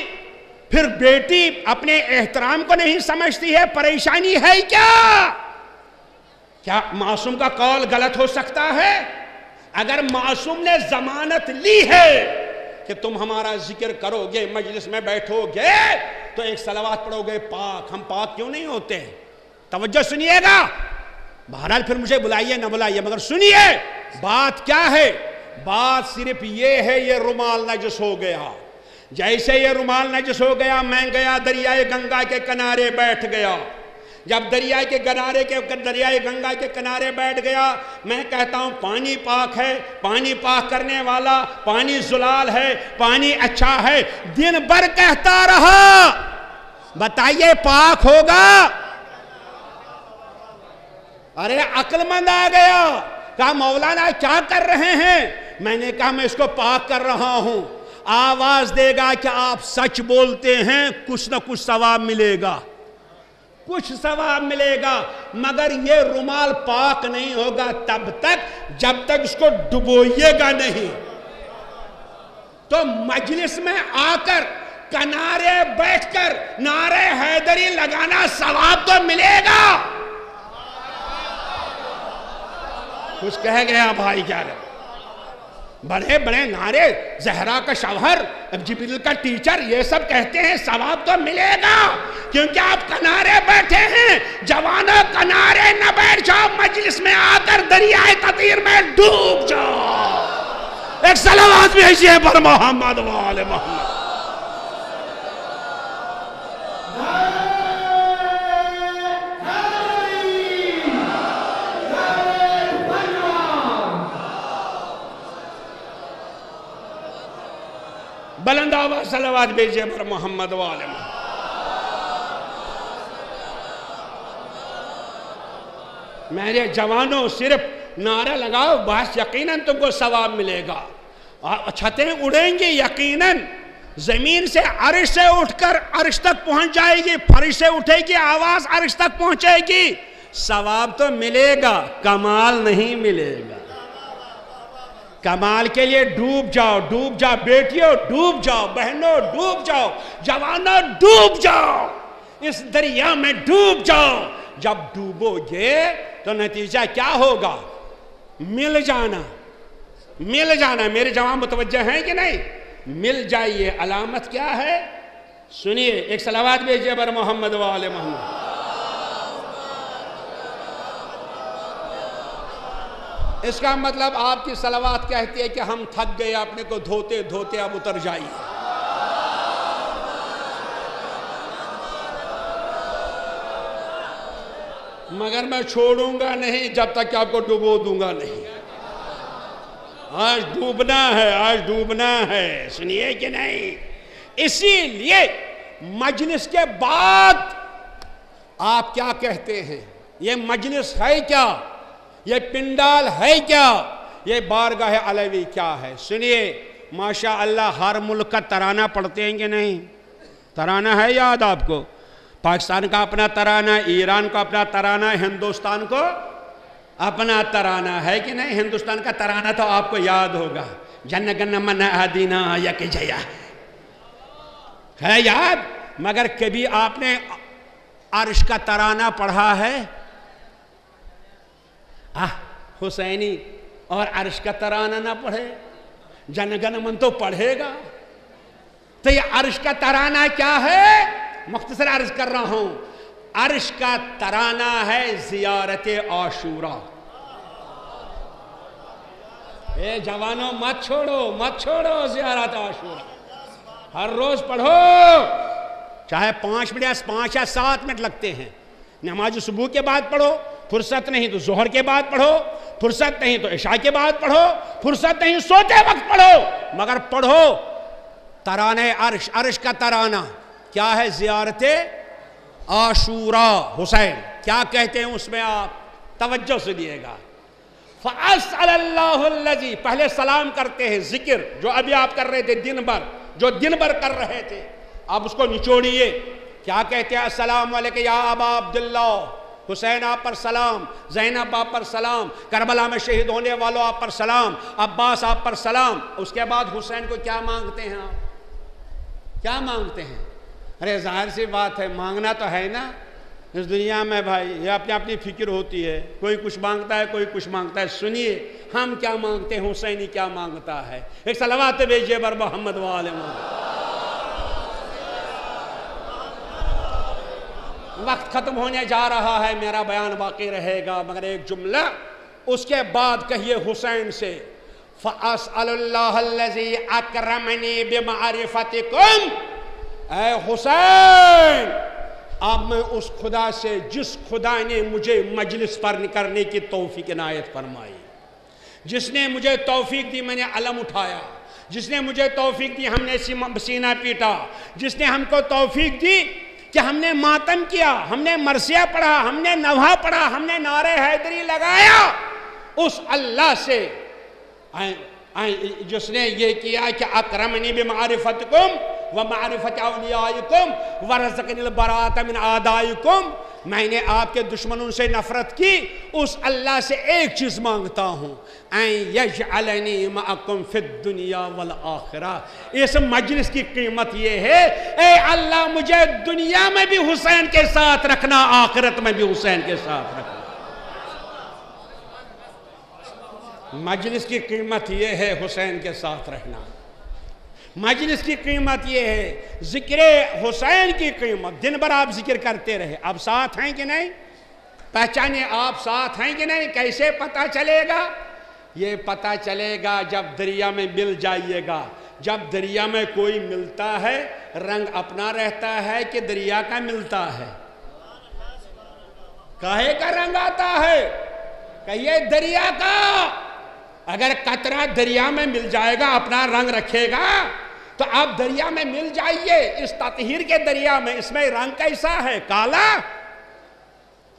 پھر بیٹی اپنے احترام کو نہیں سمجھتی ہے. پریشانی ہے کیا؟ کیا معصوم کا قول غلط ہو سکتا ہے؟ اگر معصوم نے ضمانت لی ہے کہ تم ہمارا ذکر کرو گے، مجلس میں بیٹھو گے تو ایک صلوات پڑھو گے پاک. ہم پاک کیوں نہیں ہوتے؟ توجہ سنیے گا. بہرحال پھر مجھے بلائیے نہ بلائیے، مگر سنیے بات کیا ہے. بات صرف یہ ہے، یہ رومال نجس ہو گیا. جیسے یہ رومال نجس ہو گیا، میں گیا دریائے گنگا کے کنارے بیٹھ گیا. جب دریائے گنگا کے کنارے بیٹھ گیا، میں کہتا ہوں پانی پاک ہے، پانی پاک کرنے والا، پانی زلال ہے، پانی اچھا ہے. دن بھر کہتا رہا، بتائیے پاک ہوگا؟ ارے عقل مند آ گیا، کہا مولانا کیا کر رہے ہیں؟ میں نے کہا میں اس کو پاک کر رہا ہوں. آواز دے گا کہ آپ سچ بولتے ہیں، کچھ نہ کچھ ثواب ملے گا، کچھ ثواب ملے گا. مگر یہ رومال پاک نہیں ہوگا تب تک جب تک اس کو ڈبوئیے گا نہیں. تو مجلس میں آ کر کنارے بیٹھ کر نعرہ حیدری لگانا ثواب تو ملے گا. کچھ کہہ گیا بھائی، کیا رہے بڑے بڑے نعرے، زہرا کا شوہر، جبریل کا ٹیچر، یہ سب کہتے ہیں ثواب تو ملے گا کیونکہ آپ کنارے بیٹھے ہیں. جوانوں کنارے نہ بیٹھ جاؤ، مجلس میں آ کر دریائے تطہیر میں ڈوب جاؤ. ایک صلوات بھیجیے پر محمد و آل محمد. بلند آواز صلوات بھیجیے پر محمد و آل محمد. میرے جوانوں صرف نعرہ لگاؤ، بس یقیناً تم کو ثواب ملے گا. چھتیں اڑیں گی یقیناً، زمین سے عرش سے اٹھ کر عرش تک پہنچ جائے گی، فرش سے اٹھے گی آواز عرش تک پہنچے گی. ثواب تو ملے گا، کمال نہیں ملے گا. کمال کے لیے ڈوب جاؤ، ڈوب جاؤ بیٹیوں، ڈوب جاؤ بہنوں، ڈوب جاؤ جوانوں، ڈوب جاؤ اس دریا میں، ڈوب جاؤ. جب ڈوبو گے تو نتیجہ کیا ہوگا؟ مل جانا، مل جانا. میرے جوان متوجہ ہیں کہ نہیں؟ مل جائیے. علامت کیا ہے؟ سنیے، ایک صلوات بھیجیے بر محمد و آل محمد. اس کا مطلب آپ کی صلوات کہتی ہے کہ ہم تھک گئے اپنے کو دھوتے دھوتے، اب اتر جائیے۔ مگر میں چھوڑوں گا نہیں جب تک کہ آپ کو ڈبو دوں گا نہیں۔ آج ڈوبنا ہے، آج ڈوبنا ہے، سنیے کہ نہیں؟ اسی لیے مجلس کے بعد آپ کیا کہتے ہیں؟ یہ مجلس ہے کیا؟ یہ پنڈال ہے کیا؟ یہ بارگاہ علوی کیا ہے؟ سنیے، ماشاءاللہ ہر ملک کا ترانہ پڑھتے ہیں کہ نہیں؟ ترانہ ہے یاد آپ کو؟ پاکستان کا اپنا ترانہ، ایران کا اپنا ترانہ، ہندوستان کو اپنا ترانہ ہے کہ نہیں؟ ہندوستان کا ترانہ تو آپ کو یاد ہوگا، جن گن من ادینا یک جیا، ہے یاد؟ مگر کبھی آپ نے عرش کا ترانہ پڑھا ہے؟ حسینی اور عرش کا ترانہ نہ پڑھے، جن گن من تو پڑھے گا۔ تو یہ عرش کا ترانہ کیا ہے؟ مختصر عرض کر رہا ہوں، عرش کا ترانہ ہے زیارت عاشوراء۔ اے جوانوں، مت چھوڑو زیارت عاشوراء، ہر روز پڑھو، چاہے 5 یا 7 منٹ لگتے ہیں۔ نماز صبح کے بعد پڑھو، فرصت نہیں تو ظہر کے بعد پڑھو، فرصت نہیں تو عشاء کے بعد پڑھو، فرصت نہیں سوتے وقت پڑھو، مگر پڑھو ترانہ عرش۔ عرش کا ترانہ کیا ہے؟ زیارت عاشوراء حسین۔ کیا کہتے ہیں اس میں؟ آپ توجہ سے دیئے گا۔ فَأَسْأَلَ اللَّهُ الَّذِي، پہلے سلام کرتے ہیں، ذکر جو ابھی آپ کر رہے تھے دن بھر کر رہے تھے، آپ اس کو نچوڑیے۔ کیا کہتے ہیں؟ السلام علیکم یا ابا عبداللہ، حسین آپ پر سلام، زینب آپ پر سلام، کربلا میں شہید ہونے والوں آپ پر سلام، عباس آپ پر سلام۔ اس کے بعد حسین کو کیا مانگتے ہیں آپ؟ کیا مانگتے ہیں؟ ارے ظاہر سی بات ہے، مانگنا تو ہے نا اس دنیا میں بھائی، یہ اپنی فکر ہوتی ہے، کوئی کچھ مانگتا ہے، کوئی کچھ مانگتا ہے۔ سنیے ہم کیا مانگتے ہیں، حسینی کیا مانگتا ہے۔ ایک صلوات بھیجیے بر محمد وآل محمد۔ وقت ختم ہونے جا رہا ہے، میرا بیان باقی رہے گا، مگر ایک جملہ اس کے بعد کہیے حسین سے، فَأَسْأَلُ اللَّهَ الَّذِي أَكْرَمَنِي بِمَعْرِفَتِكُمْ، اے حسین اب میں اس خدا سے جس خدا نے مجھے مجلس پر کرنے کی توفیق عنایت فرمائی، جس نے مجھے توفیق دی میں نے علم اٹھایا، جس نے مجھے توفیق دی ہم نے سینہ پیٹا، جس نے ہم کو توفیق دی کہ ہم نے ماتم کیا، ہم نے مرثیہ پڑھا، ہم نے نوحہ پڑھا، ہم نے نعرہ حیدری لگایا، اس اللہ سے جس نے یہ کیا کہ اکرمنی بمعرفتکم ومعرفت اولیائکم ورزقنی البراءۃ من اعدائکم، میں نے آپ کے دشمنوں سے نفرت کی، اس اللہ سے ایک چیز مانگتا ہوں، ان یجعلنی معکم فی الدنیا والآخرہ۔ اس مجلس کی قیمت یہ ہے، اے اللہ مجھے دنیا میں بھی حسین کے ساتھ رکھنا، آخرت میں بھی حسین کے ساتھ رکھنا۔ مجلس کی قیمت یہ ہے حسین کے ساتھ رہنا، مجلس کی قیمت یہ ہے، ذکر حسین کی قیمت۔ دن بھر آپ ذکر کرتے رہے، اب ساتھ ہیں کہ نہیں؟ پہچانے آپ ساتھ ہیں کہ نہیں؟ کیسے پتہ چلے گا؟ یہ پتہ چلے گا جب دریا میں مل جائیے گا۔ جب دریا میں کوئی ملتا ہے رنگ اپنا رہتا ہے کہ دریا کا ملتا ہے؟ کاہے کا رنگ آتا ہے؟ کہیے دریا کا۔ اگر قطرہ دریا میں مل جائے گا اپنا رنگ رکھے گا، تو آپ دریا میں مل جائیے، اس تطہیر کے دریا میں، اس میں رنگ کیسا ہے؟ کالا،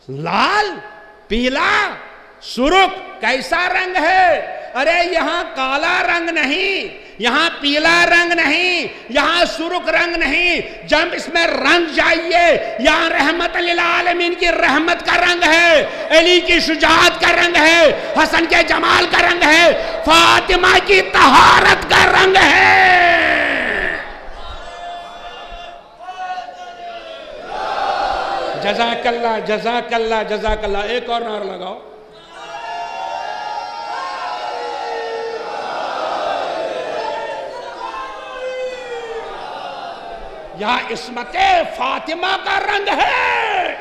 لال، پیلا، سرخ، کیسا رنگ ہے؟ ارے یہاں کالا رنگ نہیں، یہاں پیلا رنگ نہیں، یہاں سرخ رنگ نہیں، جب اس میں رنگ جائیے، یہاں رحمت للعالمین کی رحمت کا رنگ ہے، علی کی شجاعت کا رنگ ہے، حسن کے جمال کا رنگ ہے، فاطمہ کی طہارت کا رنگ ہے۔ جزاک اللہ، جزاک اللہ، جزاک اللہ۔ ایک اور نعرہ لگاؤ۔ یہاں عصمت فاطمہ کا رنگ ہے۔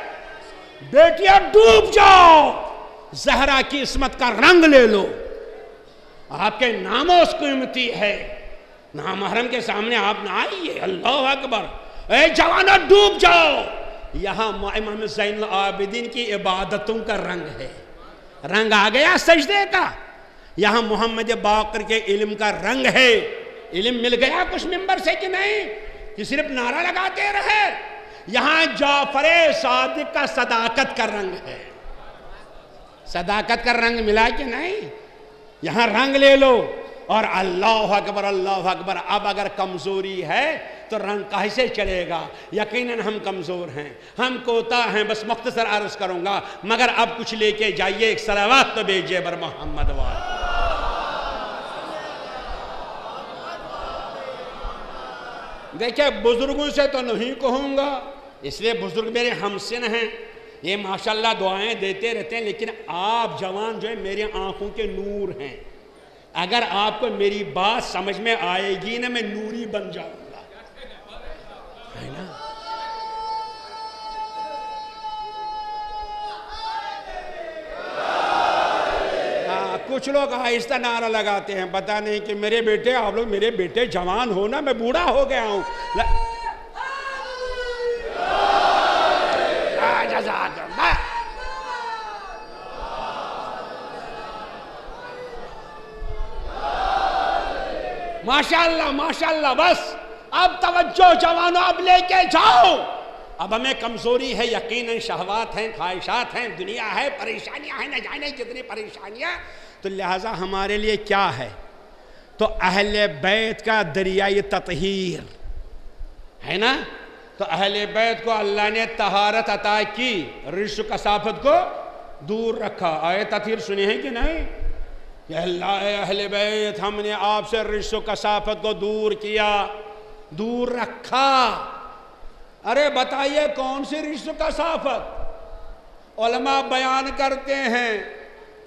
بیٹیاں ڈوب جاؤ، زہرا کی عصمت کا رنگ لے لو، آپ کے ناموس قیمتی ہے، نامحرم کے سامنے آپ نہ آئیے، اللہ اکبر، اے جوانو ڈوب جاؤ، یہاں امام زین العابدین کی عبادتوں کا رنگ ہے، رنگ آ گیا سجدے کا، یہاں محمد باقر کے علم کا رنگ ہے، علم مل گیا کچھ ممبر سے کہ نہیں کہ صرف نعرہ لگاتے رہے، یہاں جعفر صادق کا صداقت کا رنگ ہے، صداقت کا رنگ ملا کہ نہیں، یہاں رنگ لے لو، اور اللہ اکبر اللہ اکبر۔ اب اگر کمزوری ہے تو رنگ کیسے چلے گا؟ یقیناً ہم کمزور ہیں، ہم کوتاہ ہیں، بس مختصر عرض کروں گا، مگر اب کچھ لے کے جائیے، ایک صلوات تو بھیجیے بر محمد وال۔ دیکھیں بزرگوں سے تو نہیں کہوں گا، اس لیے بزرگ میرے ہمسن ہیں، یہ ماشاءاللہ دعائیں دیتے رہتے ہیں، لیکن آپ جوان جو ہے میری آنکھوں کے نور ہیں، اگر آپ کو میری بات سمجھ میں آئے گی نا میں نوری بن جاؤں گا، ہے نا؟ کچھ لوگ آہستہ نعرہ لگاتے ہیں، پتہ نہیں کہ میرے بیٹے، آپ لوگ میرے بیٹے جوان ہو نا، میں بوڑھا ہو گیا ہوں۔ ماشاءاللہ ماشاءاللہ، بس اب توجہ جوانوں، اب لے کے جاؤ، اب ہمیں کمزوری ہے، یقیناً شہوات ہیں، خواہشات ہیں، دنیا ہے، پریشانیاں ہیں، نہ جانے کتنی پریشانیاں، تو لہٰذا ہمارے لیے کیا ہے؟ تو اہل بیت کا دریائے تطہیر ہے نا، تو اہل بیت کو اللہ نے طہارت عطا کی، رجس و کثافت کو دور رکھا۔ آئے تطہیر سنی ہے کہ نہیں؟ کہ اللہ اے اہل بیت، ہم نے آپ سے رجس و کثافت کو دور کیا، دور رکھا۔ ارے بتائیے کون سی رجس و کثافت؟ علماء بیان کرتے ہیں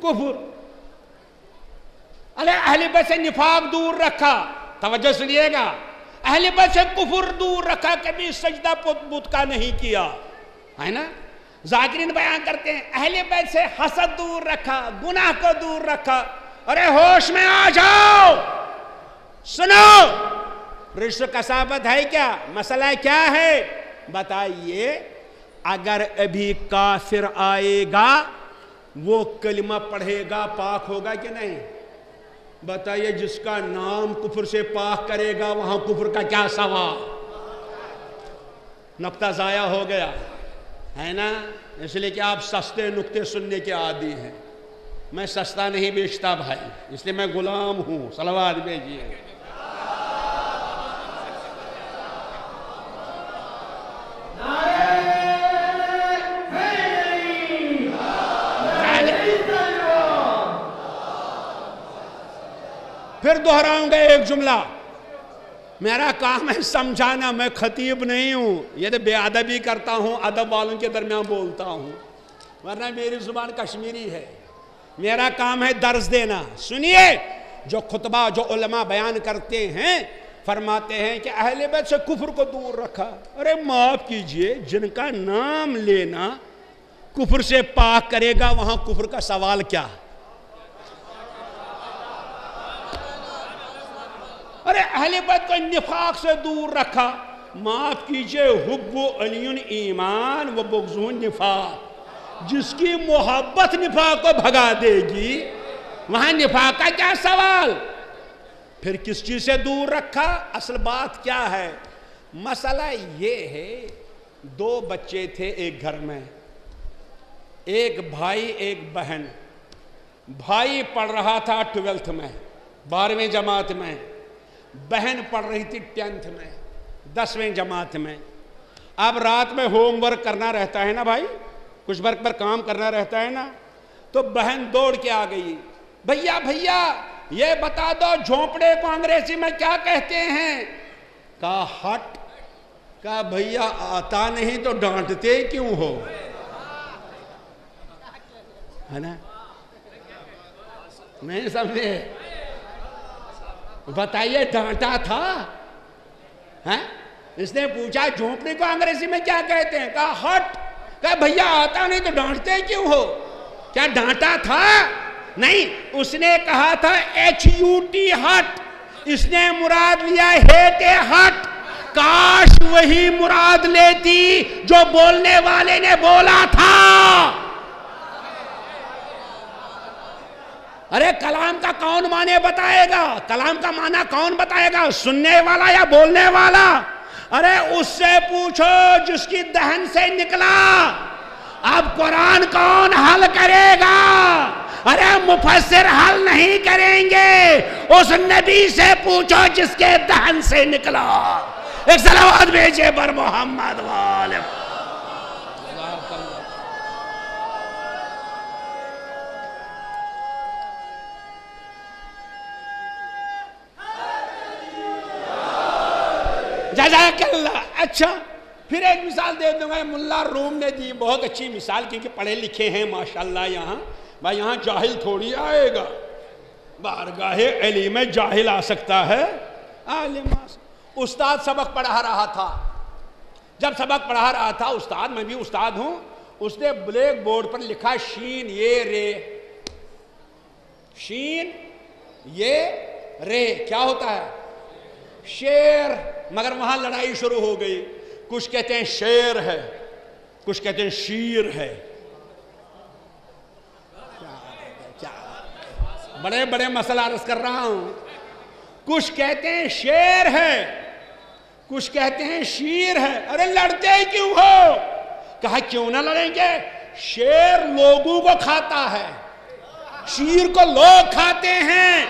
کفر۔ اہل بیت سے نفاق دور رکھا، توجہ سنیے گا، اہل بیت سے کفر دور رکھا، کبھی سجدہ بت کا نہیں کیا، ہے نا؟ ذاکرین بیان کرتے ہیں اہل بیت سے حسد دور رکھا، گناہ کو دور رکھا۔ ارے ہوش میں آ جاؤ، سنو، رجس و کثافت ہے کیا؟ مسئلہ کیا ہے؟ بتائیے، اگر ابھی کافر آئے گا وہ کلمہ پڑھے گا، پاک ہوگا کہ نہیں؟ بتائیے، جس کا نام کفر سے پاک کرے گا وہاں کفر کا کیا ثواب؟ نقطہ ضائع ہو گیا، ہے نا؟ اس لیے کہ آپ سستے نقطے سننے کے عادی ہیں، میں سستا نہیں بیچتا بھائی، اس لیے میں غلام ہوں، صلوات بھیجیے۔ پھر دہراؤں گا ایک جملہ، میرا کام ہے سمجھانا، میں خطیب نہیں ہوں، یہ تو بے ادبی کرتا ہوں، ادب والوں کے درمیان بولتا ہوں، ورنہ میری زبان کشمیری ہے، میرا کام ہے درس دینا۔ سنیے، جو خطبہ جو علماء بیان کرتے ہیں، فرماتے ہیں کہ اہل بیت سے کفر کو دور رکھا۔ ارے معاف کیجئے، جن کا نام لینا کفر سے پاک کرے گا وہاں کفر کا سوال کیا؟ ارے اہل بیت کو نفاق سے دور رکھا، معاف کیجئے، حب علی ایمان و بغض نفاق، جس کی محبت نفاق کو بھگا دے گی وہاں نفاق کا کیا سوال؟ پھر کس چیز سے دور رکھا؟ اصل بات کیا ہے؟ مسئلہ یہ ہے، دو بچے تھے ایک گھر میں، ایک بھائی ایک بہن، بھائی پڑھ رہا تھا 12th میں، 12ویں جماعت میں، بہن پڑھ رہی تھی 10th میں، 10ویں جماعت میں۔ اب رات میں ہوم ورک کرنا رہتا ہے نا بھائی، کچھ ورک پر کام کرنا رہتا ہے نا، تو بہن دوڑ کے آ گئی، بھیا بھیا یہ بتا دو جھونپڑے کو انگریزی میں کیا کہتے ہیں؟ کہا ہٹ۔ کہا بھیا آتا نہیں تو ڈانٹتے کیوں ہو؟ ہے نا؟ نہیں سمجھے؟ بتائیے ڈانٹا تھا؟ اس نے پوچھا جھونپڑے کو انگریزی میں کیا کہتے ہیں؟ کہا ہٹ۔ کہا بھیا آتا نہیں تو ڈانٹتے کیوں ہو؟ کیا ڈانٹا تھا؟ نہیں، اس نے کہا تھا HUT ہٹ، اس نے مراد لیا ہیٹ ہٹ۔ کاش وہی مراد لیتی جو بولنے والے نے بولا تھا۔ ارے کلام کا کون معنی بتائے گا؟ کلام کا معنی کون بتائے گا؟ سننے والا یا بولنے والا؟ ارے اس سے پوچھو جس کی دہن سے نکلا۔ اب قرآن کون حل کرے گا؟ ارے مفسر حل نہیں کریں گے، اس نبی سے پوچھو جس کے دہن سے نکلا۔ ایک صلوات بھیجے پر محمد والے۔ جزاک اللہ۔ اچھا پھر ایک مثال دے دوں گا، ملا روم نے دی بہت اچھی مثال، کیونکہ پڑھے لکھے ہیں ماشاءاللہ یہاں، بھائی یہاں جاہل تھوڑی آئے گا، بارگاہ علم میں جاہل آ سکتا ہے، عالم آ سکتا۔ استاد سبق پڑھا رہا تھا، جب سبق پڑھا رہا تھا استاد، میں بھی استاد ہوں، اس نے بلیک بورڈ پر لکھا شین یہ رے، شین یہ رے کیا ہوتا ہے؟ شیر۔ مگر وہاں لڑائی شروع ہو گئی، کچھ کہتے ہیں شیر ہے، کچھ کہتے ہیں شیر ہے۔ بڑے بڑے مسئلہ عرض کر رہا ہوں، کچھ کہتے ہیں شیر ہے، کچھ کہتے ہیں شیر ہے۔ ارے لڑتے کیوں ہو؟ کہا کیوں نہ لڑیں گے، شیر لوگوں کو کھاتا ہے، شیر کو لوگ کھاتے ہیں،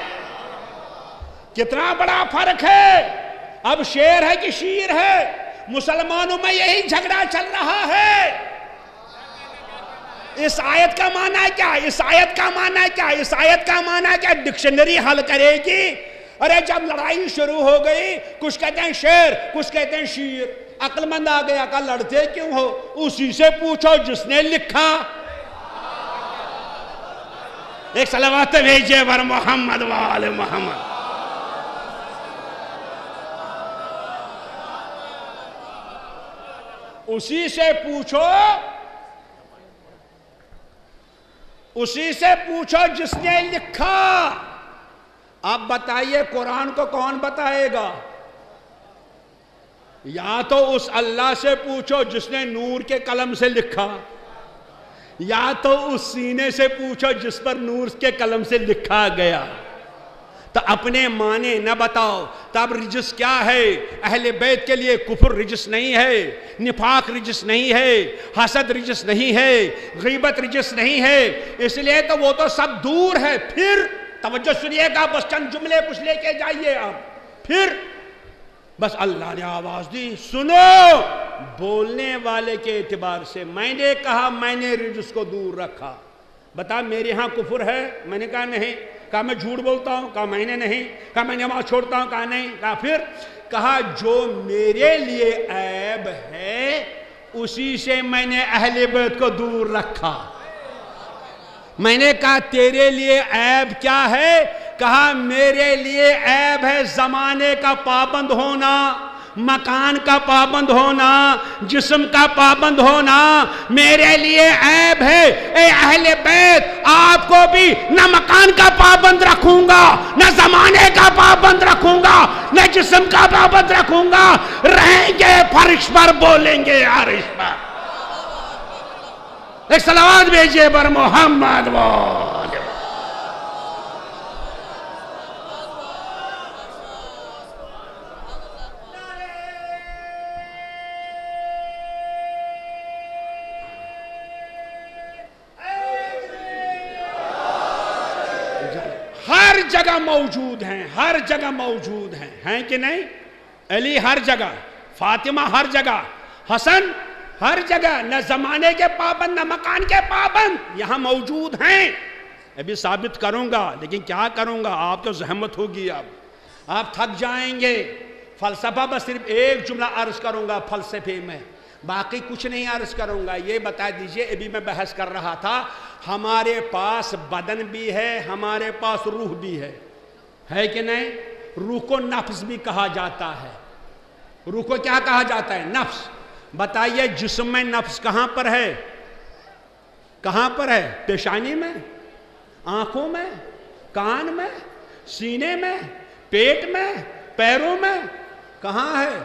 کتنا بڑا فرق ہے۔ اب شیر ہے کہ شیر ہے؟ مسلمانوں میں یہی جھگڑا چل رہا ہے۔ اس آیت کا معنی کیا؟ اس آیت کا معنی کیا؟ اس آیت کا معنی کیا؟ ڈکشنری حل کرے گی؟ ارے جب لڑائی شروع ہو گئی، کچھ کہتے ہیں شیر، کچھ کہتے ہیں شیر، عقل مند آ گیا، کہا لڑتے کیوں ہو؟ اسی سے پوچھو جس نے لکھا۔ ایک صلوات بھیجے بر محمد وآل محمد۔ اسی سے پوچھو، اسی سے پوچھو جس نے لکھا۔ اب بتائیے قرآن کو کون بتائے گا؟ یا تو اس اللہ سے پوچھو جس نے نور کے قلم سے لکھا، یا تو اس سینے سے پوچھو جس پر نور کے قلم سے لکھا گیا۔ تو اپنے معنی نہ بتاؤ۔ تب رجس کیا ہے؟ اہل بیت کے لیے کفر رجس نہیں ہے، نفاق رجس نہیں ہے، حسد رجس نہیں ہے، غیبت رجس نہیں ہے، اس لیے تو وہ تو سب دور ہے۔ پھر توجہ سنیے گا، بس چند جملے کچھ لے کے جائیے آپ۔ پھر بس اللہ نے آواز دی، سنو، بولنے والے کے اعتبار سے میں نے کہا، میں نے رجس کو دور رکھا۔ بتا میرے ہاں کفر ہے؟ میں نے کہا نہیں۔ کہا میں جھوٹ بولتا ہوں؟ کہا میں نے نہیں۔ کہا میں نماز چھوڑتا ہوں؟ کہا نہیں۔ کہا پھر؟ کہا جو میرے لیے عیب ہے اسی سے میں نے اہل بیت کو دور رکھا۔ میں نے کہا تیرے لیے عیب کیا ہے؟ کہا میرے لیے عیب ہے زمانے کا پابند ہونا، مکان کا پابند ہونا، جسم کا پابند ہونا، میرے لیے عیب ہے۔ اے اہل بیت، آپ کو بھی نہ مکان کا پابند رکھوں گا، نہ زمانے کا پابند رکھوں گا، نہ جسم کا پابند رکھوں گا، رہیں گے فرش پر، بولیں گے عرش پر۔ ایک صلوات بھیجئے بر محمد والے۔ ہر جگہ موجود ہیں، ہر جگہ موجود ہیں کہ نہیں؟ علی ہر جگہ، فاطمہ ہر جگہ، حسن ہر جگہ، نہ زمانے کے پابند نہ مکان کے پابند، یہاں موجود ہیں۔ ابھی ثابت کروں گا، لیکن کیا کروں گا؟ آپ تو زحمت ہوگی، آپ تھک جائیں گے۔ فلسفہ بس صرف ایک جملہ عرض کروں گا فلسفے میں، باقی کچھ نہیں عرض کروں گا۔ یہ بتا دیجئے، ابھی میں بحث کر رہا تھا، ہمارے پاس بدن بھی ہے، ہمارے پاس روح بھی ہے کہ نہیں؟ روح کو نفس بھی کہا جاتا ہے۔ روح کو کیا کہا جاتا ہے؟ نفس۔ بتائیے جسم میں نفس کہاں پر ہے؟ کہاں پر ہے؟ پیشانی میں، آنکھوں میں، کان میں، سینے میں، پیٹ میں، پیروں میں، کہاں ہے؟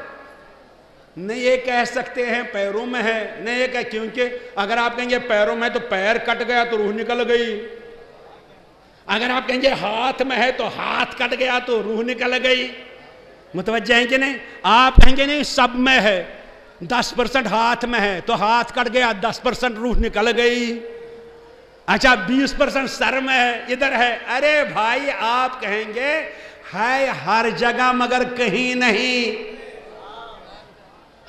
نہیں یہ کہہ سکتے ہیں پیروں میں ہے، نہیں یہ کہ کیونکہ اگر آپ کہیں گے پیروں میں تو پیر کٹ گیا تو روح نکل گئی، اگر آپ کہیں گے ہاتھ میں ہے تو ہاتھ کٹ گیا تو روح نکل گئی. متوجہ ہیں کہ نہیں؟ آپ کہیں گے نہیں سب میں ہے، 10% ہاتھ میں ہے تو ہاتھ کٹ گیا 10% روح نکل گئی. اچھا 20% سر میں ہے، ادھر ہے. ارے بھائی آپ کہیں گے ہے ہر جگہ مگر کہیں نہیں،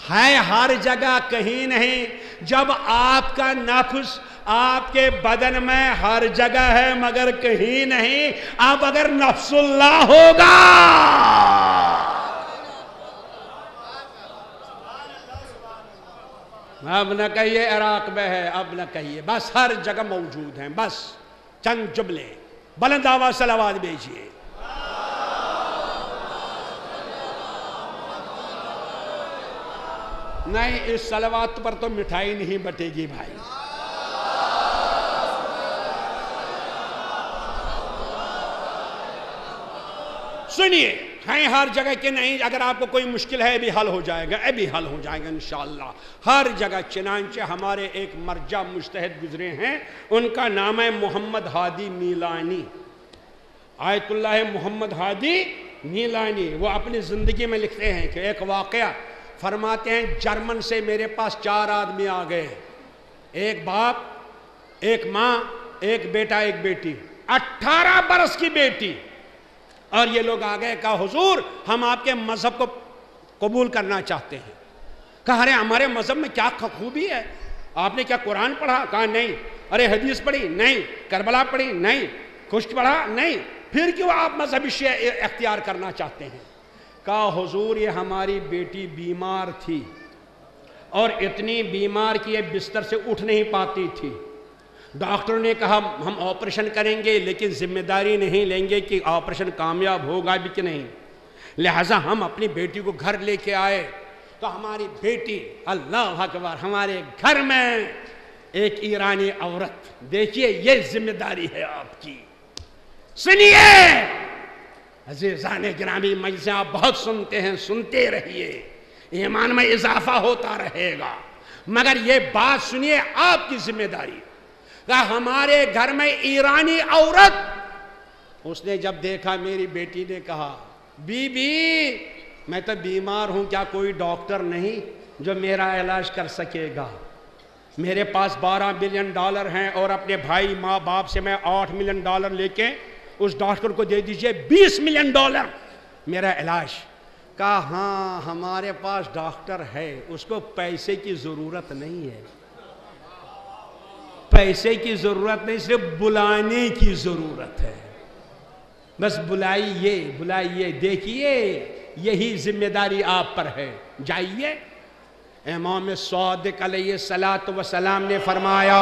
ہے ہر جگہ کہیں نہیں. جب آپ کا نفس آپ کے بدن میں ہر جگہ ہے مگر کہیں نہیں، اب اگر نفس اللہ ہوگا اب نہ کہیے عراق میں ہے، اب نہ کہیے، بس ہر جگہ موجود ہیں. بس چند جملے بلند آواز صلوات بھیجیے. نہیں اس صلوات پر تو مٹھائی نہیں بٹے گی بھائی. سنیے ہیں ہر جگہ کہ نہیں، اگر آپ کو کوئی مشکل ہے بھی حل ہو جائے گا، ابھی حل ہو جائے گا انشاءاللہ ہر جگہ. چنانچہ ہمارے ایک مرجع مجتہد گزرے ہیں، ان کا نام ہے محمد ہادی میلانی، آیت اللہ محمد ہادی میلانی. وہ اپنی زندگی میں لکھتے ہیں کہ ایک واقعہ فرماتے ہیں جرمن سے میرے پاس 4 آدمی آ گئے، ایک باپ، ایک ماں، ایک بیٹا، ایک بیٹی، 18 برس کی بیٹی. اور یہ لوگ آ گئے، کہا حضور ہم آپ کے مذہب کو قبول کرنا چاہتے ہیں. کہا ارے ہمارے مذہب میں کیا خوبی ہے؟ آپ نے کیا قرآن پڑھا؟ کہا نہیں. ارے حدیث پڑھی؟ نہیں. کربلا پڑھی؟ نہیں. خشک پڑھا؟ نہیں. پھر کیوں آپ مذہبی شیعہ اختیار کرنا چاہتے ہیں؟ کہا حضور یہ ہماری بیٹی بیمار تھی اور اتنی بیمار کہ یہ بستر سے اٹھ نہیں پاتی تھی. ڈاکٹر نے کہا ہم آپریشن کریں گے لیکن ذمہ داری نہیں لیں گے کہ آپریشن کامیاب ہوگا بھی کہ نہیں. لہٰذا ہم اپنی بیٹی کو گھر لے کے آئے تو ہماری بیٹی اللہ اکبر ہمارے گھر میں ایک ایرانی عورت. دیکھیے یہ ذمہ داری ہے آپ کی. سنیے عزیزان گرامی، مجلسیں آپ بہت سنتے ہیں، سنتے رہیے، ایمان میں اضافہ ہوتا رہے گا. مگر یہ بات سنیے آپ کی ذمہ داری. کہ ہمارے گھر میں ایرانی عورت، اس نے جب دیکھا میری بیٹی نے کہا بی بی میں تو بیمار ہوں، کیا کوئی ڈاکٹر نہیں جو میرا علاج کر سکے گا؟ میرے پاس $12 بلین ہیں اور اپنے بھائی ماں باپ سے میں $8 ملین لے کے اس ڈاکٹر کو دے دیجئے $20 ملین میرا علاج. کہا ہاں ہمارے پاس ڈاکٹر ہے، اس کو پیسے کی ضرورت نہیں ہے، پیسے کی ضرورت نہیں، صرف بلانے کی ضرورت ہے. بس بلائیے بلائیے. دیکھیے یہی ذمہ داری آپ پر ہے. جائیے. امام صادق علیہ السلام نے فرمایا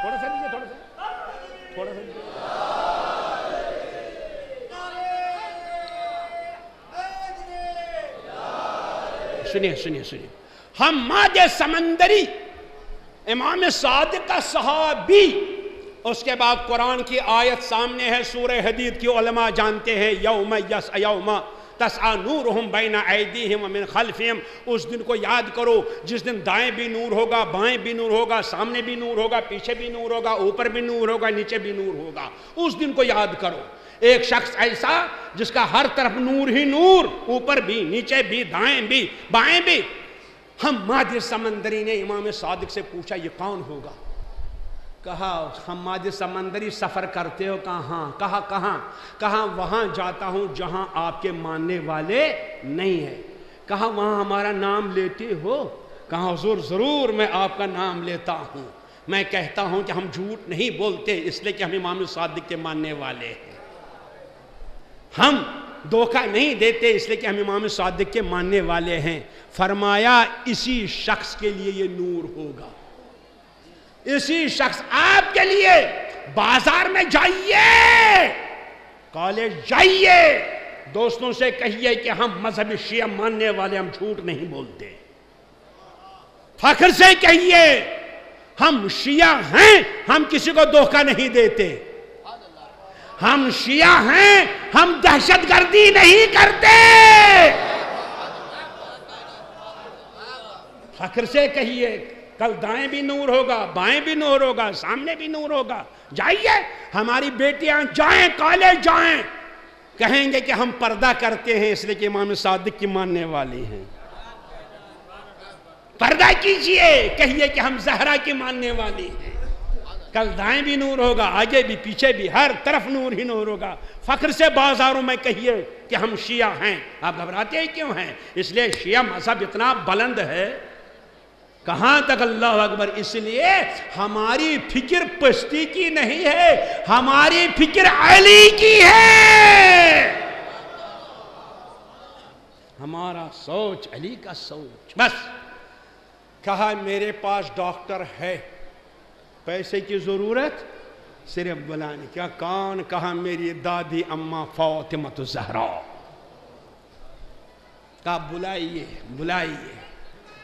تھوڑا سا دیجیے، تھوڑا سا سنیے. حماد سمندری امام صادق کا صحابی. اس کے بعد قرآن کی آیت سامنے ہے سورہ حدید کی، علماء جانتے ہیں یوم تسعى نورهم بین ایدیہم ومن خلفہم. اس دن کو یاد کرو جس دن دائیں بھی نور ہوگا، بائیں بھی نور ہوگا، سامنے بھی نور ہوگا، پیچھے بھی نور ہوگا، اوپر بھی نور ہوگا، نیچے بھی نور ہوگا. اس دن کو یاد کرو. ایک شخص ایسا جس کا ہر طرف نور ہی نور، اوپر بھی، نیچے بھی، دائیں بھی، بائیں بھی. حماد سمندری نے امام صادق سے پوچھا یہ کون ہوگا؟ کہا حماد سمندری سفر کرتے ہو؟ کہاں. کہا کہاں؟ کہا وہاں جاتا ہوں جہاں آپ کے ماننے والے نہیں ہیں. کہا وہاں ہمارا نام لیتے ہو؟ کہا حضور ضرور میں آپ کا نام لیتا ہوں. میں کہتا ہوں کہ ہم جھوٹ نہیں بولتے اس لیے کہ ہم امام صادق کے ماننے والے ہیں. ہم دھوکہ نہیں دیتے اس لیے کہ ہم امام صادق کے ماننے والے ہیں. فرمایا اسی شخص کے لیے یہ نور ہوگا. اسی شخص آپ کے لیے بازار میں جائیے، کالج جائیے، دوستوں سے کہیے کہ ہم مذہب شیعہ ماننے والے ہم جھوٹ نہیں بولتے. فخر سے کہیے ہم شیعہ ہیں, ہم کسی کو دھوکہ نہیں دیتے. ہم شیعہ ہیں, ہم دہشت گردی نہیں کرتے. فخر سے کہیے کل دائیں بھی نور ہوگا, بائیں بھی نور ہوگا, سامنے بھی نور ہوگا. جائیے, ہماری بیٹیاں جائیں, کالج جائیں, کہیں گے کہ ہم پردہ کرتے ہیں اس لیے کہ امام صادق کی ماننے والی ہیں. پردہ کیجئے, کہیے کہ ہم زہرا کی ماننے والی ہیں. کل دائیں بھی نور ہوگا, آگے بھی پیچھے بھی, ہر طرف نور ہی نور ہوگا. فخر سے بازاروں میں کہیے کہ ہم شیعہ ہیں. آپ گھبراتے ہی کیوں ہیں؟ اس لیے شیعہ مذہب اتنا بلند ہے. کہاں تک؟ اللہ اکبر. اس لیے ہماری فکر پستی کی نہیں ہے, ہماری فکر علی کی ہے. ہمارا سوچ علی کا سوچ. بس کہا میرے پاس ڈاکٹر ہے, پیسے کی ضرورت صرف بلانے. کیا کون؟ کہا میری دادی اماں فاطمہ الزہرا. کہا بلائیے بلائیے.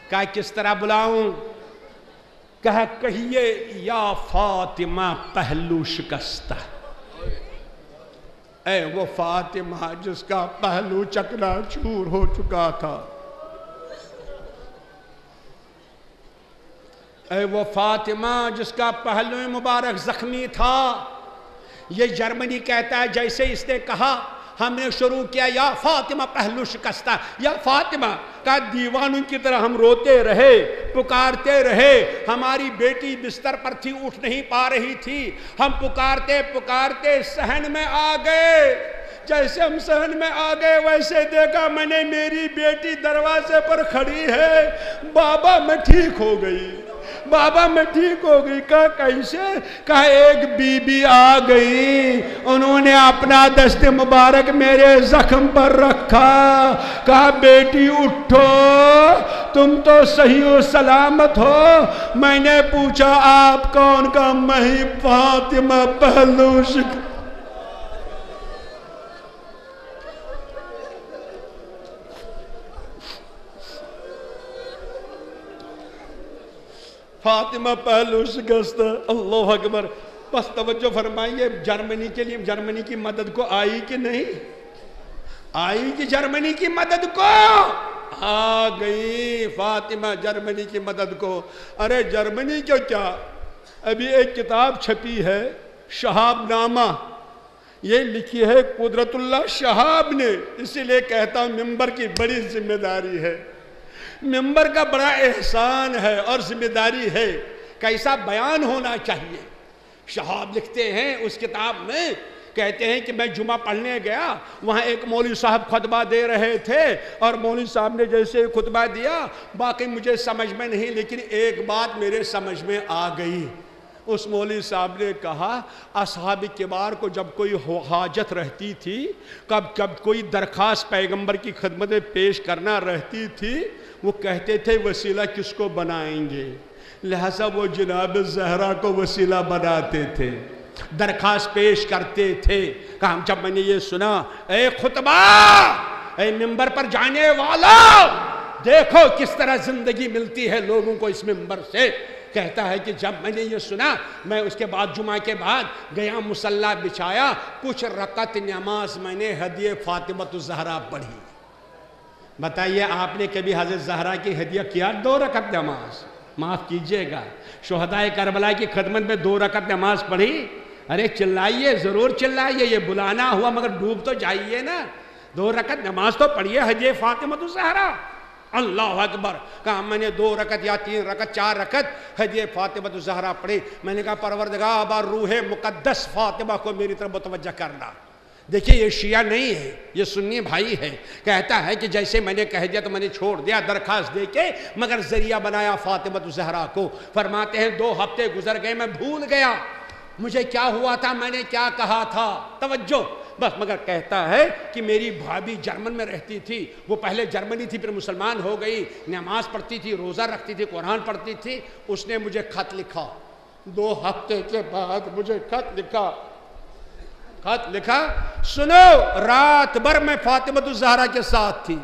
کہا کس طرح بلاؤں؟ کہا کہیے یا فاطمہ پہلو شکستہ. اے وہ فاطمہ جس کا پہلو چکنا چور ہو چکا تھا, اے وہ فاطمہ جس کا پہلو مبارک زخمی تھا. یہ جرمنی کہتا ہے جیسے اس نے کہا ہم نے شروع کیا یا فاطمہ پہلو شکستہ, یا فاطمہ. کا دیوانوں کی طرح ہم روتے رہے, پکارتے رہے. ہماری بیٹی بستر پر تھی, اٹھ نہیں پا رہی تھی. ہم پکارتے پکارتے صحن میں آ گئے. جیسے ہم صحن میں آ گئے ویسے دیکھا میں نے میری بیٹی دروازے پر کھڑی ہے. بابا میں ٹھیک ہو گئی, بابا میں ٹھیک ہو گئی. کہا کیسے؟ کہا ایک بی بی آ گئی, انہوں نے اپنا دست مبارک میرے زخم پر رکھا. کہا بیٹی اٹھو, تم تو صحیح و سلامت ہو. میں نے پوچھا آپ کون؟ کا میں فاطمہ پہلو فاطمہ پہلو شکستہ. اللہ اکبر. بس توجہ فرمائیے, جرمنی کے لیے جرمنی کی مدد کو آئی کہ نہیں آئی؟ کہ جرمنی کی مدد کو آ گئی فاطمہ جرمنی کی مدد کو. ارے جرمنی کو کیا, ابھی ایک کتاب چھپی ہے شہاب نامہ, یہ لکھی ہے قدرت اللہ شہاب نے. اسی لیے کہتا ہوں ممبر کی بڑی ذمہ داری ہے, ممبر کا بڑا احسان ہے اور ذمہ داری ہے. کیسا بیان ہونا چاہیے. شہاب لکھتے ہیں اس کتاب میں, کہتے ہیں کہ میں جمعہ پڑھنے گیا, وہاں ایک مولوی صاحب خطبہ دے رہے تھے, اور مولوی صاحب نے جیسے خطبہ دیا باقی مجھے سمجھ میں نہیں, لیکن ایک بات میرے سمجھ میں آ گئی. اس مولوی صاحب نے کہا اصحاب کبار کو جب کوئی حاجت رہتی تھی, کب کوئی درخواست پیغمبر کی خدمت میں پیش کرنا رہتی تھی, وہ کہتے تھے وسیلہ کس کو بنائیں گے, لہذا وہ جناب زہرا کو وسیلہ بناتے تھے, درخواست پیش کرتے تھے. کہا جب میں نے یہ سنا, اے خطبہ, اے ممبر پر جانے والا, دیکھو کس طرح زندگی ملتی ہے لوگوں کو اس ممبر سے. کہتا ہے کہ جب میں نے یہ سنا, میں اس کے بعد جمعہ کے بعد گیا, مصلی بچھایا, کچھ رکعت نماز میں نے ہدیہ فاطمہ الزہرا پڑھی. بتائیے آپ نے کبھی حضرت زہرا کی ہدیہ کیا 2 رکعت نماز؟ معاف کیجئے گا, شہدائے کربلا کی خدمت میں 2 رکعت نماز پڑھی. ارے چلائیے, ضرور چلائیے, یہ بلانا ہوا مگر ڈوب تو جائیے نا. 2 رکعت نماز تو پڑھیے ہدیہ فاطمہ الزہرا. اللہ اکبر. کہا میں نے 2 رکعت یا 3 رکعت 4 رکعت ہدیہ فاطمہ الزہرا پڑھی. میں نے کہا پروردگار اب روح مقدس فاطمہ کو میری طرف متوجہ کرنا. دیکھیے یہ شیعہ نہیں ہے, یہ سنی بھائی ہے. کہتا ہے کہ جیسے میں نے کہہ دیا تو میں نے چھوڑ دیا درخواست دے کے, مگر ذریعہ بنایا فاطمہ الزہرا کو. فرماتے ہیں 2 ہفتے گزر گئے, میں بھول گیا مجھے کیا ہوا تھا, میں نے کیا کہا تھا. توجہ بس. مگر کہتا ہے کہ میری بھابھی جرمن میں رہتی تھی, وہ پہلے جرمنی تھی پھر مسلمان ہو گئی, نماز پڑھتی تھی, روزہ رکھتی تھی, قرآن پڑھتی تھی. اس نے مجھے خط لکھا, 2 ہفتے کے بعد مجھے خط لکھا. خط لکھا، سنو رات بھر میں فاطمۃ الزہرا کے ساتھ تھی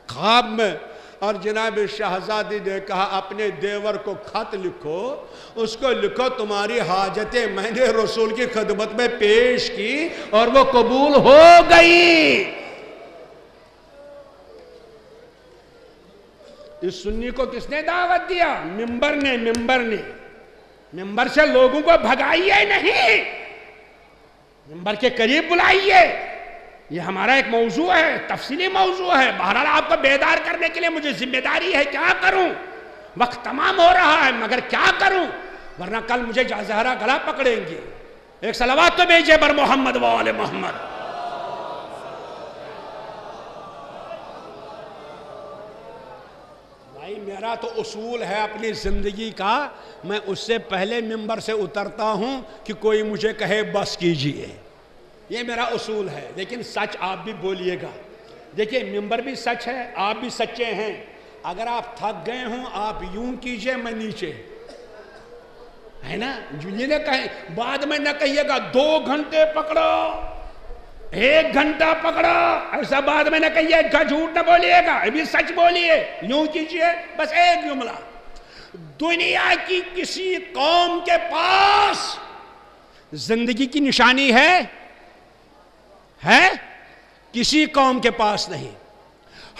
خواب میں، اور جناب شہزادی نے کہا اپنے دیور کو خط لکھو، اس کو لکھو تمہاری حاجتیں میں نے رسول کی خدمت میں پیش کی اور وہ قبول ہو گئی۔ اس سنی کو کس نے دعوت دیا؟ ممبر نے۔ ممبر سے لوگوں کو بھگائیے نہیں، ممبر کے قریب بلائیے۔ یہ ہمارا ایک موضوع ہے، تفصیلی موضوع ہے، بہرحال آپ کو بیدار کرنے کے لیے مجھے ذمہ داری ہے، کیا کروں؟ وقت تمام ہو رہا ہے مگر کیا کروں، ورنہ کل مجھے زہرا گلا پکڑیں گی۔ ایک صلوات تو بھیجے بر محمد و آل محمد۔ بھائی میرا تو اصول ہے اپنی زندگی کا، میں اس سے پہلے ممبر سے اترتا ہوں کہ کوئی مجھے کہے بس کیجئے، یہ میرا اصول ہے، لیکن سچ آپ بھی بولیے گا۔ دیکھیں ممبر بھی سچ ہے، آپ بھی سچے ہیں، اگر آپ تھک گئے ہوں آپ یوں کیجئے، میں نیچے، ہے نا؟ یہ نہ کہیں بعد میں نہ کہیے گا 2 گھنٹے پکڑو، 1 گھنٹہ پکڑو، ایسا بعد میں نہ کہیے گا، جھوٹ نہ بولیے گا، ابھی سچ بولیے، یوں کیجئے۔ بس ایک جملہ، دنیا کی کسی قوم کے پاس زندگی کی نشانی ہے کسی قوم کے پاس نہیں۔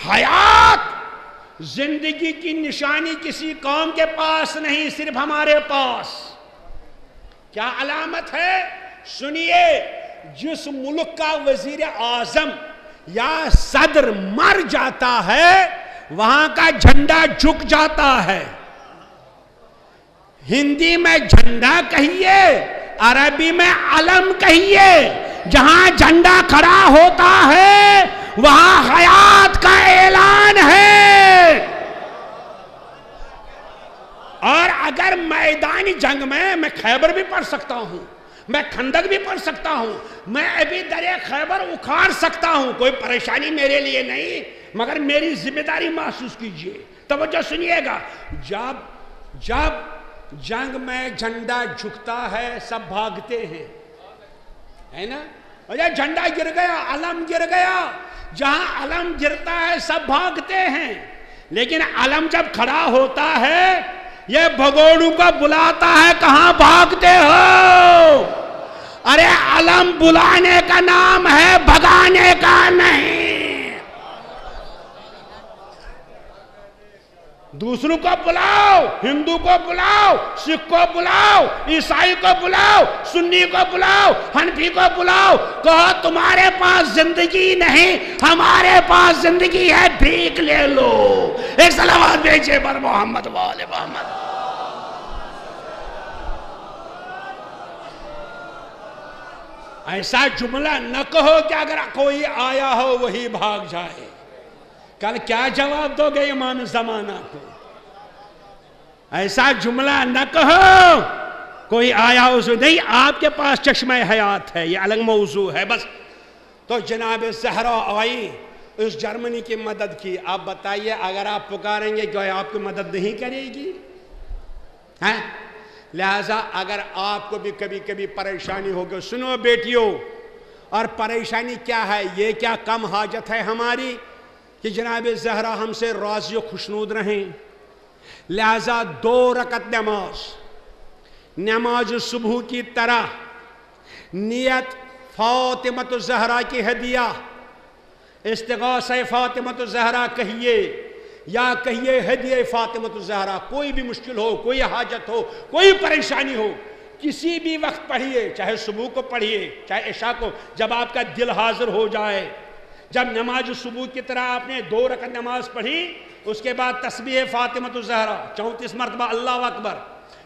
حیات زندگی کی نشانی کسی قوم کے پاس نہیں، صرف ہمارے پاس۔ کیا علامت ہے؟ سنیے، جس ملک کا وزیر اعظم یا صدر مر جاتا ہے وہاں کا جھنڈا جھک جاتا ہے۔ ہندی میں جھنڈا کہیے، عربی میں علم کہیے، جہاں جھنڈا کھڑا ہوتا ہے وہاں حیات کا اعلان ہے۔ اور اگر میدانی جنگ میں خیبر بھی پڑھ سکتا ہوں، میں خندق بھی پڑھ سکتا ہوں، میں ابھی درے خیبر اکھاڑ سکتا ہوں، کوئی پریشانی میرے لیے نہیں، مگر میری ذمہ داری محسوس کیجئے۔ توجہ سنیے گا، جب جنگ میں جھنڈا جھکتا ہے سب بھاگتے ہیں، ہے نا؟ اور یہ جھنڈا گر گیا، علم گر گیا، جہاں علم گرتا ہے سب بھاگتے ہیں، لیکن علم جب کھڑا ہوتا ہے یہ بھگوڑوں کو بلاتا ہے، کہاں بھاگتے ہو؟ ارے علم بلانے کا نام ہے، بھگانے کا نہیں۔ دوسروں کو بلاؤ، ہندو کو بلاؤ، سکھ کو بلاؤ، عیسائی کو بلاؤ، سنی کو بلاؤ، حنفی کو بلاؤ، کہو تمہارے پاس زندگی نہیں، ہمارے پاس زندگی ہے، بھیک لے لو۔ ایک صلوات بھیجے بر محمد و آل محمد۔ ایسا جملہ نہ کہو کہ اگر کوئی آیا ہو وہی بھاگ جائے۔ کل کیا جواب دو گے امام زمانہ کو؟ ایسا جملہ نہ کہو کوئی آیا ہو نہیں، آپ کے پاس چشمہ حیات ہے، یہ الگ موضوع ہے بس۔ تو جناب زہرا آئی، اس جرمنی کی مدد کی۔ آپ بتائیے اگر آپ پکاریں گے کہ آپ کی مدد نہیں کرے گی؟ لہذا اگر آپ کو بھی کبھی کبھی پریشانی ہوگی، سنو بیٹیوں، اور پریشانی کیا ہے؟ یہ کیا کم حاجت ہے ہماری کہ جناب زہرا ہم سے راضی و خوشنود رہیں؟ لہذا 2 رکعت نماز صبح کی طرح نیت فاطمۃ الزہرا کی ہدیہ، استغاثہ فاطمۃ الزہرا کہیے یا کہیے ہدیہ فاطمۃ الزہرا، کوئی بھی مشکل ہو، کوئی حاجت ہو، کوئی پریشانی ہو، کسی بھی وقت پڑھیے، چاہے صبح کو پڑھیے چاہے عشاء کو، جب آپ کا دل حاضر ہو جائے۔ جب نماز صبح کی طرح آپ نے 2 رکعت نماز پڑھی، اس کے بعد تسبیح فاطمۃ الزہرا 34 مرتبہ اللہ اکبر،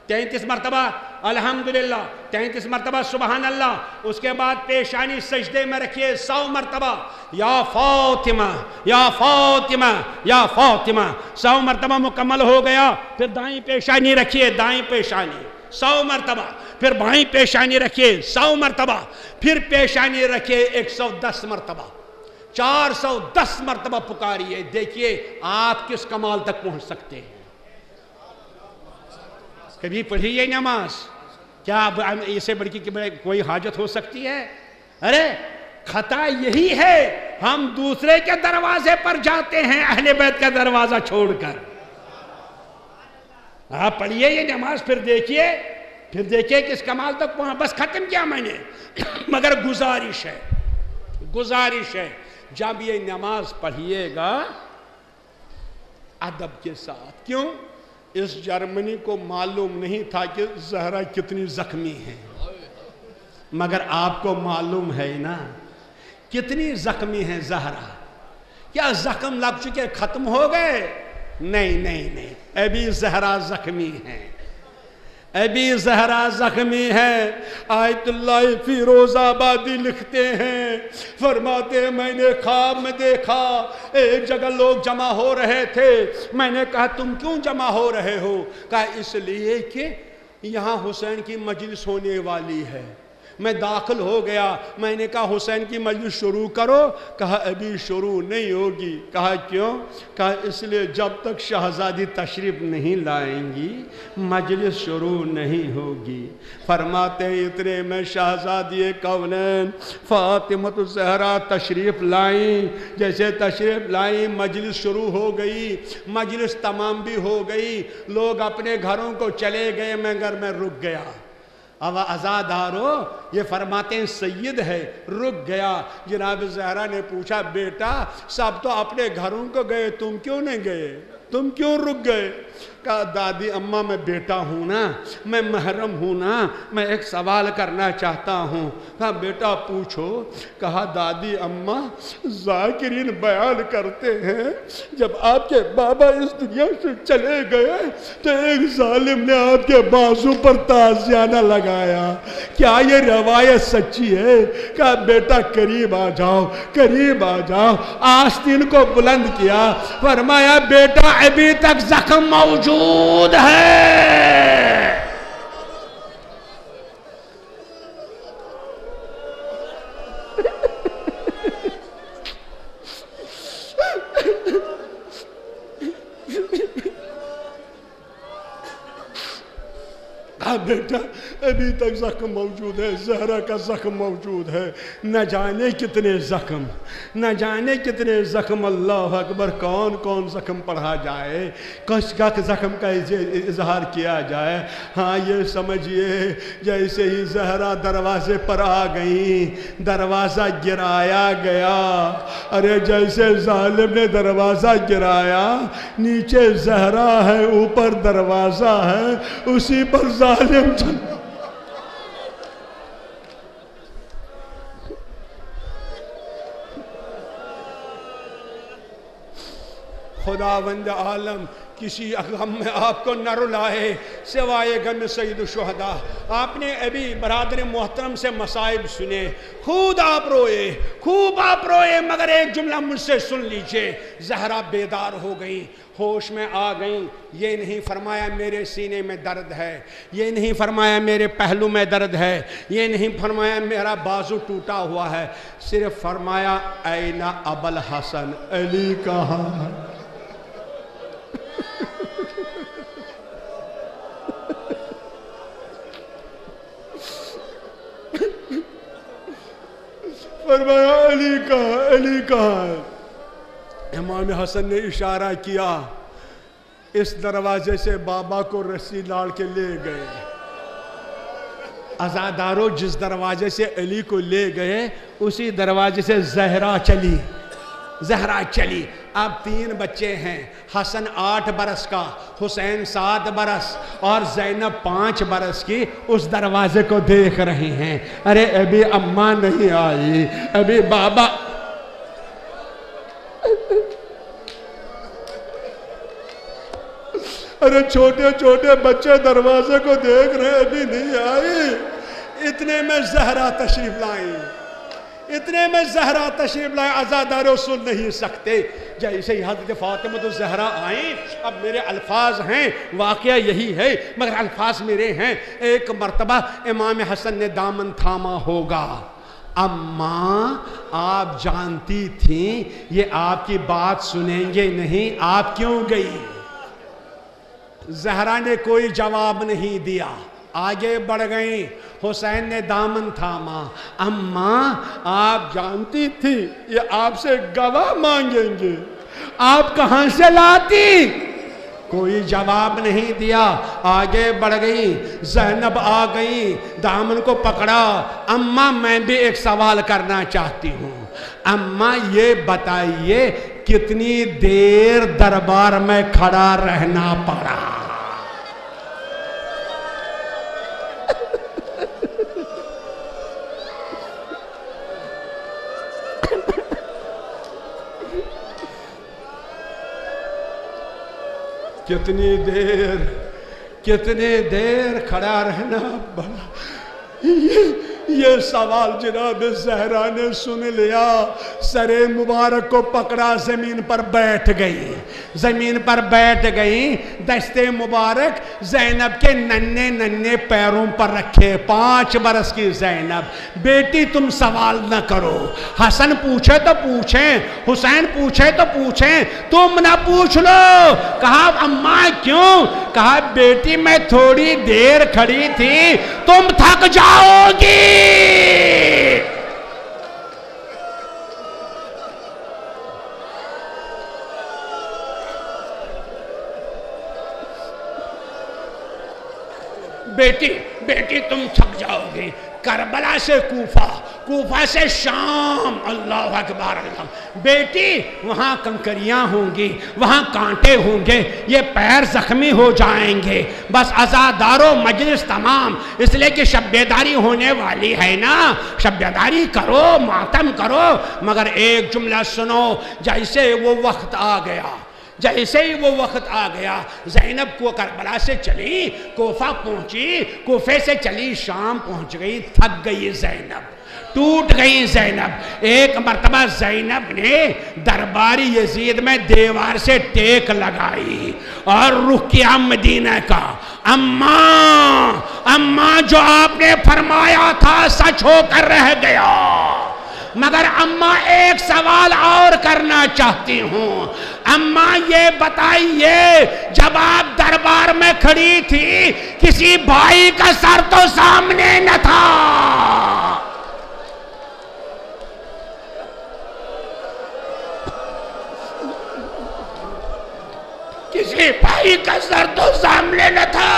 33 مرتبہ الحمدللہ، 33 مرتبہ سبحان اللہ، اس کے بعد پیشانی سجدے میں رکھیے 100 مرتبہ یا فاطمہ یا فاطمہ یا فاطمہ، 100 مرتبہ مکمل ہو گیا، پھر دائیں پیشانی رکھیے، دائیں پیشانی 100 مرتبہ، پھر بائیں پیشانی رکھیے 100 مرتبہ، پھر پیشانی رکھیے 110 مرتبہ، 410 مرتبہ پکاریے، دیکھیے آپ کس کمال تک پہنچ سکتے ہیں۔ کبھی پڑھی یہ نماز؟ کیا اسے بڑھ کے کوئی حاجت ہو سکتی ہے؟ ارے خطا یہی ہے، ہم دوسرے کے دروازے پر جاتے ہیں اہل بیت کا دروازہ چھوڑ کر۔ آپ پڑھئے یہ نماز، پھر دیکھیے کس کمال تک پہنچا۔ بس ختم کیا میں نے، مگر گزارش ہے جب یہ نماز پڑھیے گا ادب کے ساتھ۔ کیوں؟ اس جرمنی کو معلوم نہیں تھا کہ زہرا کتنی زخمی ہے، مگر آپ کو معلوم ہے نا کتنی زخمی ہے زہرا۔ کیا زخم لگ چکے ختم ہو گئے؟ نہیں، ابھی زہرا زخمی ہے، ابھی زہرا زخمی ہے۔ آیت اللہ فیروز آبادی لکھتے ہیں، فرماتے ہیں میں نے خواب میں دیکھا ایک جگہ لوگ جمع ہو رہے تھے، میں نے کہا تم کیوں جمع ہو رہے ہو؟ کہا اس لیے کہ یہاں حسین کی مجلس ہونے والی ہے۔ میں داخل ہو گیا، میں نے کہا حسین کی مجلس شروع کرو، کہا ابھی شروع نہیں ہوگی۔ کہا کیوں؟ کہا اس لیے جب تک شہزادی تشریف نہیں لائیں گی مجلس شروع نہیں ہوگی۔ فرماتے ہیں اتنے میں شہزادی کونین فاطمہ الزہرا تشریف لائیں، جیسے تشریف لائیں مجلس شروع ہو گئی، مجلس تمام بھی ہو گئی، لوگ اپنے گھروں کو چلے گئے، میں گھر میں رک گیا۔ اب عزادارو یہ فرماتے ہیں سید ہے، رک گیا۔ جناب زہرا نے پوچھا بیٹا سب تو اپنے گھروں کو گئے، تم کیوں نہیں گئے؟ تم کیوں رک گئے؟ کہا دادی اماں میں بیٹا ہوں نا، میں محرم ہوں نا، میں ایک سوال کرنا چاہتا ہوں۔ کہا بیٹا پوچھو۔ کہا دادی اماں ذاکرین بیان کرتے ہیں جب آپ کے بابا اس دنیا سے چلے گئے تو ایک ظالم نے آپ کے بازو پر تازیانہ لگایا، کیا یہ روایت سچی ہے؟ کہا بیٹا قریب آ جاؤ، قریب آ جاؤ۔ آستین کو بلند کیا، فرمایا بیٹا ابھی تک زخم موجود ہے۔ کہا بیٹا ابھی تک زخم موجود ہے، زہرا کا زخم موجود ہے، نہ جانے کتنے زخم، نہ جانے کتنے زخم، اللہ اکبر، کون کون زخم پڑھا جائے، کس کا زخم کا اظہار کیا جائے۔ ہاں یہ سمجھئے جیسے ہی زہرا دروازے پر آ گئیں، دروازہ گرایا گیا۔ ارے جیسے ظالم نے دروازہ گرایا، نیچے زہرا ہے، اوپر دروازہ ہے، اسی پر ظالم چل۔ خداوند عالم کسی غم میں آپ کو نہ رلائے سوائے غم سید الشہداء۔ آپ نے ابھی برادر محترم سے مصائب سنے، خود آپ روئے، مگر ایک جملہ مجھ سے سن لیجئے۔ زہرا بیدار ہو گئی، ہوش میں آ گئیں۔ یہ نہیں فرمایا میرے سینے میں درد ہے، یہ نہیں فرمایا میرے پہلو میں درد ہے، یہ نہیں فرمایا میرا بازو ٹوٹا ہوا ہے، صرف فرمایا این ابوالحسن، علی کہاں ہے؟ فرمایا علی کہاں ہے؟ امام حسن نے اشارہ کیا، اس دروازے سے بابا کو رسی لاڑ کے لے گئے۔ عزادارو جس دروازے سے علی کو لے گئے اسی دروازے سے زہرا چلی۔ اب 3 بچے ہیں، حسن 8 برس کا، حسین 7 برس اور زینب 5 برس کی، اس دروازے کو دیکھ رہے ہیں۔ ارے ابھی اماں نہیں آئی، ابھی بابا۔ ارے چھوٹے بچے دروازے کو دیکھ رہے ہیں، ابھی نہیں آئی۔ اتنے میں زہرا تشریف لائیں، عزادارو سن نہیں سکتے۔ جیسے ہی حضرت فاطمہ الزہرا آئیں، اب میرے الفاظ ہیں، واقعہ یہی ہے مگر الفاظ میرے ہیں۔ ایک مرتبہ امام حسن نے دامن تھاما ہوگا، اماں آپ جانتی تھیں یہ آپ کی بات سنیں گے نہیں، آپ کیوں گئی؟ زہرا نے کوئی جواب نہیں دیا، آگے بڑھ گئیں، حسین نے دامن تھاما، اماں آپ جانتی تھی یہ آپ سے گواہ مانگیں گے، آپ کہاں سے لاتی؟ کوئی جواب نہیں دیا، آگے بڑھ گئی، زینب آ گئی، دامن کو پکڑا، اماں میں بھی ایک سوال کرنا چاہتی ہوں، اماں یہ بتائیے کتنی دیر دربار میں کھڑا رہنا پڑا؟ کتنی دیر کھڑا رہنا پڑا؟ یہ سوال جناب زہرا نے سن لیا، سر مبارک کو پکڑا، زمین پر بیٹھ گئی، دست مبارک زینب کے ننھے پیروں پر رکھے، 5 برس کی زینب، بیٹی تم سوال نہ کرو، حسن پوچھے تو پوچھیں، حسین پوچھے تو پوچھیں، تم نہ پوچھ لو۔ کہا اماں کیوں؟ کہا بیٹی میں تھوڑی دیر کھڑی تھی، تم تھک جاؤ گی۔ بیٹی تم تھک جاؤ گی۔ کربلا سے کوفہ سے شام، اللہ اکبر اللہ، بیٹی وہاں کنکریاں ہوں گی، وہاں کانٹے ہوں گے، یہ پیر زخمی ہو جائیں گے، بس عزادارو مجلس تمام، اس لئے کہ شب بیداری ہونے والی ہے نا، شب بیداری کرو، ماتم کرو، مگر ایک جملہ سنو، جیسے وہ وقت آ گیا، زینب کو کربلا سے چلی، کوفہ پہنچی، کوفے سے چلی شام پہنچ گئی، تھک گئی زینب، ٹوٹ گئی زینب۔ ایک مرتبہ زینب نے درباری یزید میں دیوار سے ٹیک لگائی اور رخ کیا مدینہ کا۔ اماں جو آپ نے فرمایا تھا سچ ہو کر رہ گیا، مگر اماں ایک سوال اور کرنا چاہتی ہوں، اماں یہ بتائیے جب آپ دربار میں کھڑی تھی کسی بھائی کا سر تو سامنے نہ تھا؟ کسی بھائی کا سر تو سامنے نہ تھا۔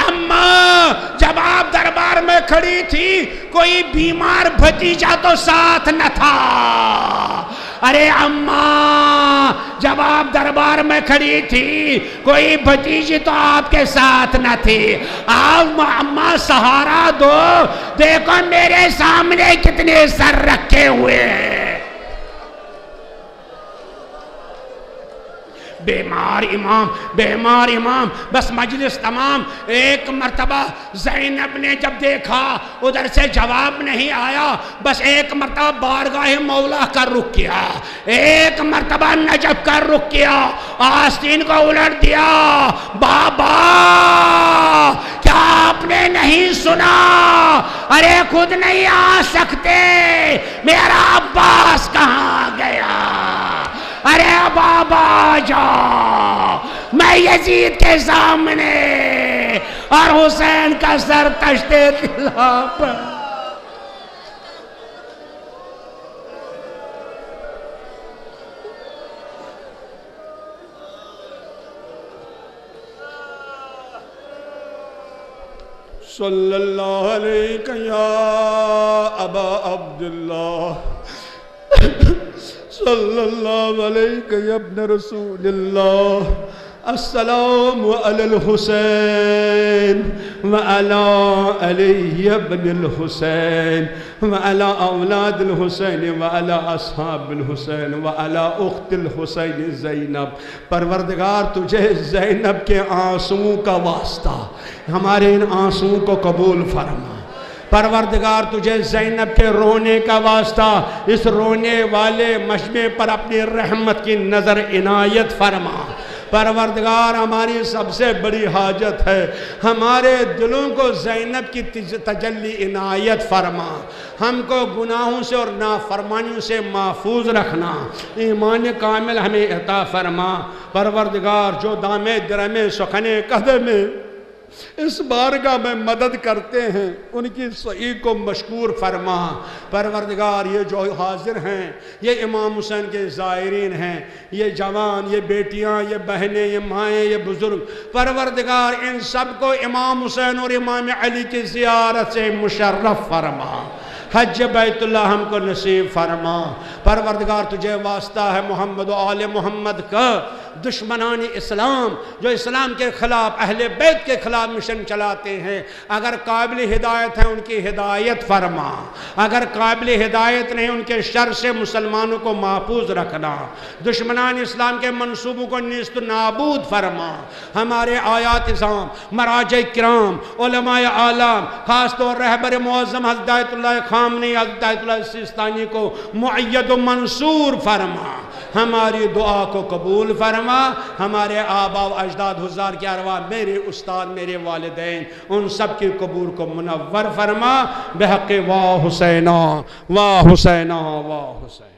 اماں جب آپ دربار میں کھڑی تھی کوئی بیمار بھتیجا تو ساتھ نہ تھا؟ ارے اماں جب آپ دربار میں کھڑی تھی کوئی بھتیجی تو آپ کے ساتھ نہ تھی۔ اماں سہارا دو، دیکھو میرے سامنے کتنے سر رکھے ہوئے ہیں۔ بیمار امام، بس مجلس تمام۔ ایک مرتبہ زینب نے جب دیکھا ادھر سے جواب نہیں آیا، بس ایک مرتبہ بارگاہ مولا کا رخ کیا، ایک مرتبہ نجف کا رخ کیا، آستین کو الٹ دیا، بابا کیا آپ نے نہیں سنا؟ ارے خود نہیں آ سکتے، میرا عباس کہاں گیا؟ ارے بابا جا، میں یزید کے سامنے اور حسین کا سر تشتے طلا پر۔ صلی اللہ علیہ یا ابا عبداللہ، صلی اللہ علیہ یا ابن رسول اللہ، السلام علی الحسین وعلی علی ابن الحسین وعلی اولاد الحسین وعلی اصحاب الحسین وعلی اخت الحسین زینب۔ پروردگار تجھے زینب کے آنسوں کا واسطہ ہمارے ان آنسوں کو قبول فرما۔ پروردگار تجھے زینب کے رونے کا واسطہ اس رونے والے مجمع پر اپنی رحمت کی نظر عنایت فرما۔ پروردگار ہماری سب سے بڑی حاجت ہے، ہمارے دلوں کو زینب کی تجلی عنایت فرما، ہم کو گناہوں سے اور نافرمانیوں سے محفوظ رکھنا، ایمان کامل ہمیں عطا فرما۔ پروردگار جو دامے درمے سخنے قدمے اس بارگاہ میں مدد کرتے ہیں ان کی سعی کو مشکور فرما۔ پروردگار یہ جو حاضر ہیں یہ امام حسین کے زائرین ہیں، یہ جوان، یہ بیٹیاں، یہ بہنیں، یہ مائیں، یہ بزرگ، پروردگار ان سب کو امام حسین اور امام علی کی زیارت سے مشرف فرما۔ حج بیت اللہ ہم کو نصیب فرما۔ پروردگار تجھے واسطہ ہے محمد و آل محمد کا، دشمنان اسلام جو اسلام کے خلاف، اہل بیت کے خلاف مشن چلاتے ہیں، اگر قابل ہدایت ہیں ان کی ہدایت فرما، اگر قابل ہدایت نہیں ان کے شر سے مسلمانوں کو محفوظ رکھنا، دشمنان اسلام کے منصوبوں کو نیست و نابود فرما۔ ہمارے آیات اعظام، مراجع کرام، علماء عالم، خاص طور رہبر معظم حضرت آیت اللہ خامنی، حضرت آیت اللہ سیستانی کو مؤید و منصور فرما۔ ہماری دعا کو قبول فرما۔ ہمارے آباء و اجداد حضار کی ارواح، میرے استاد، میرے والدین، ان سب کی قبور کو منور فرما۔ بحق واہ حسینہ واہ حسینہ واہ حسین۔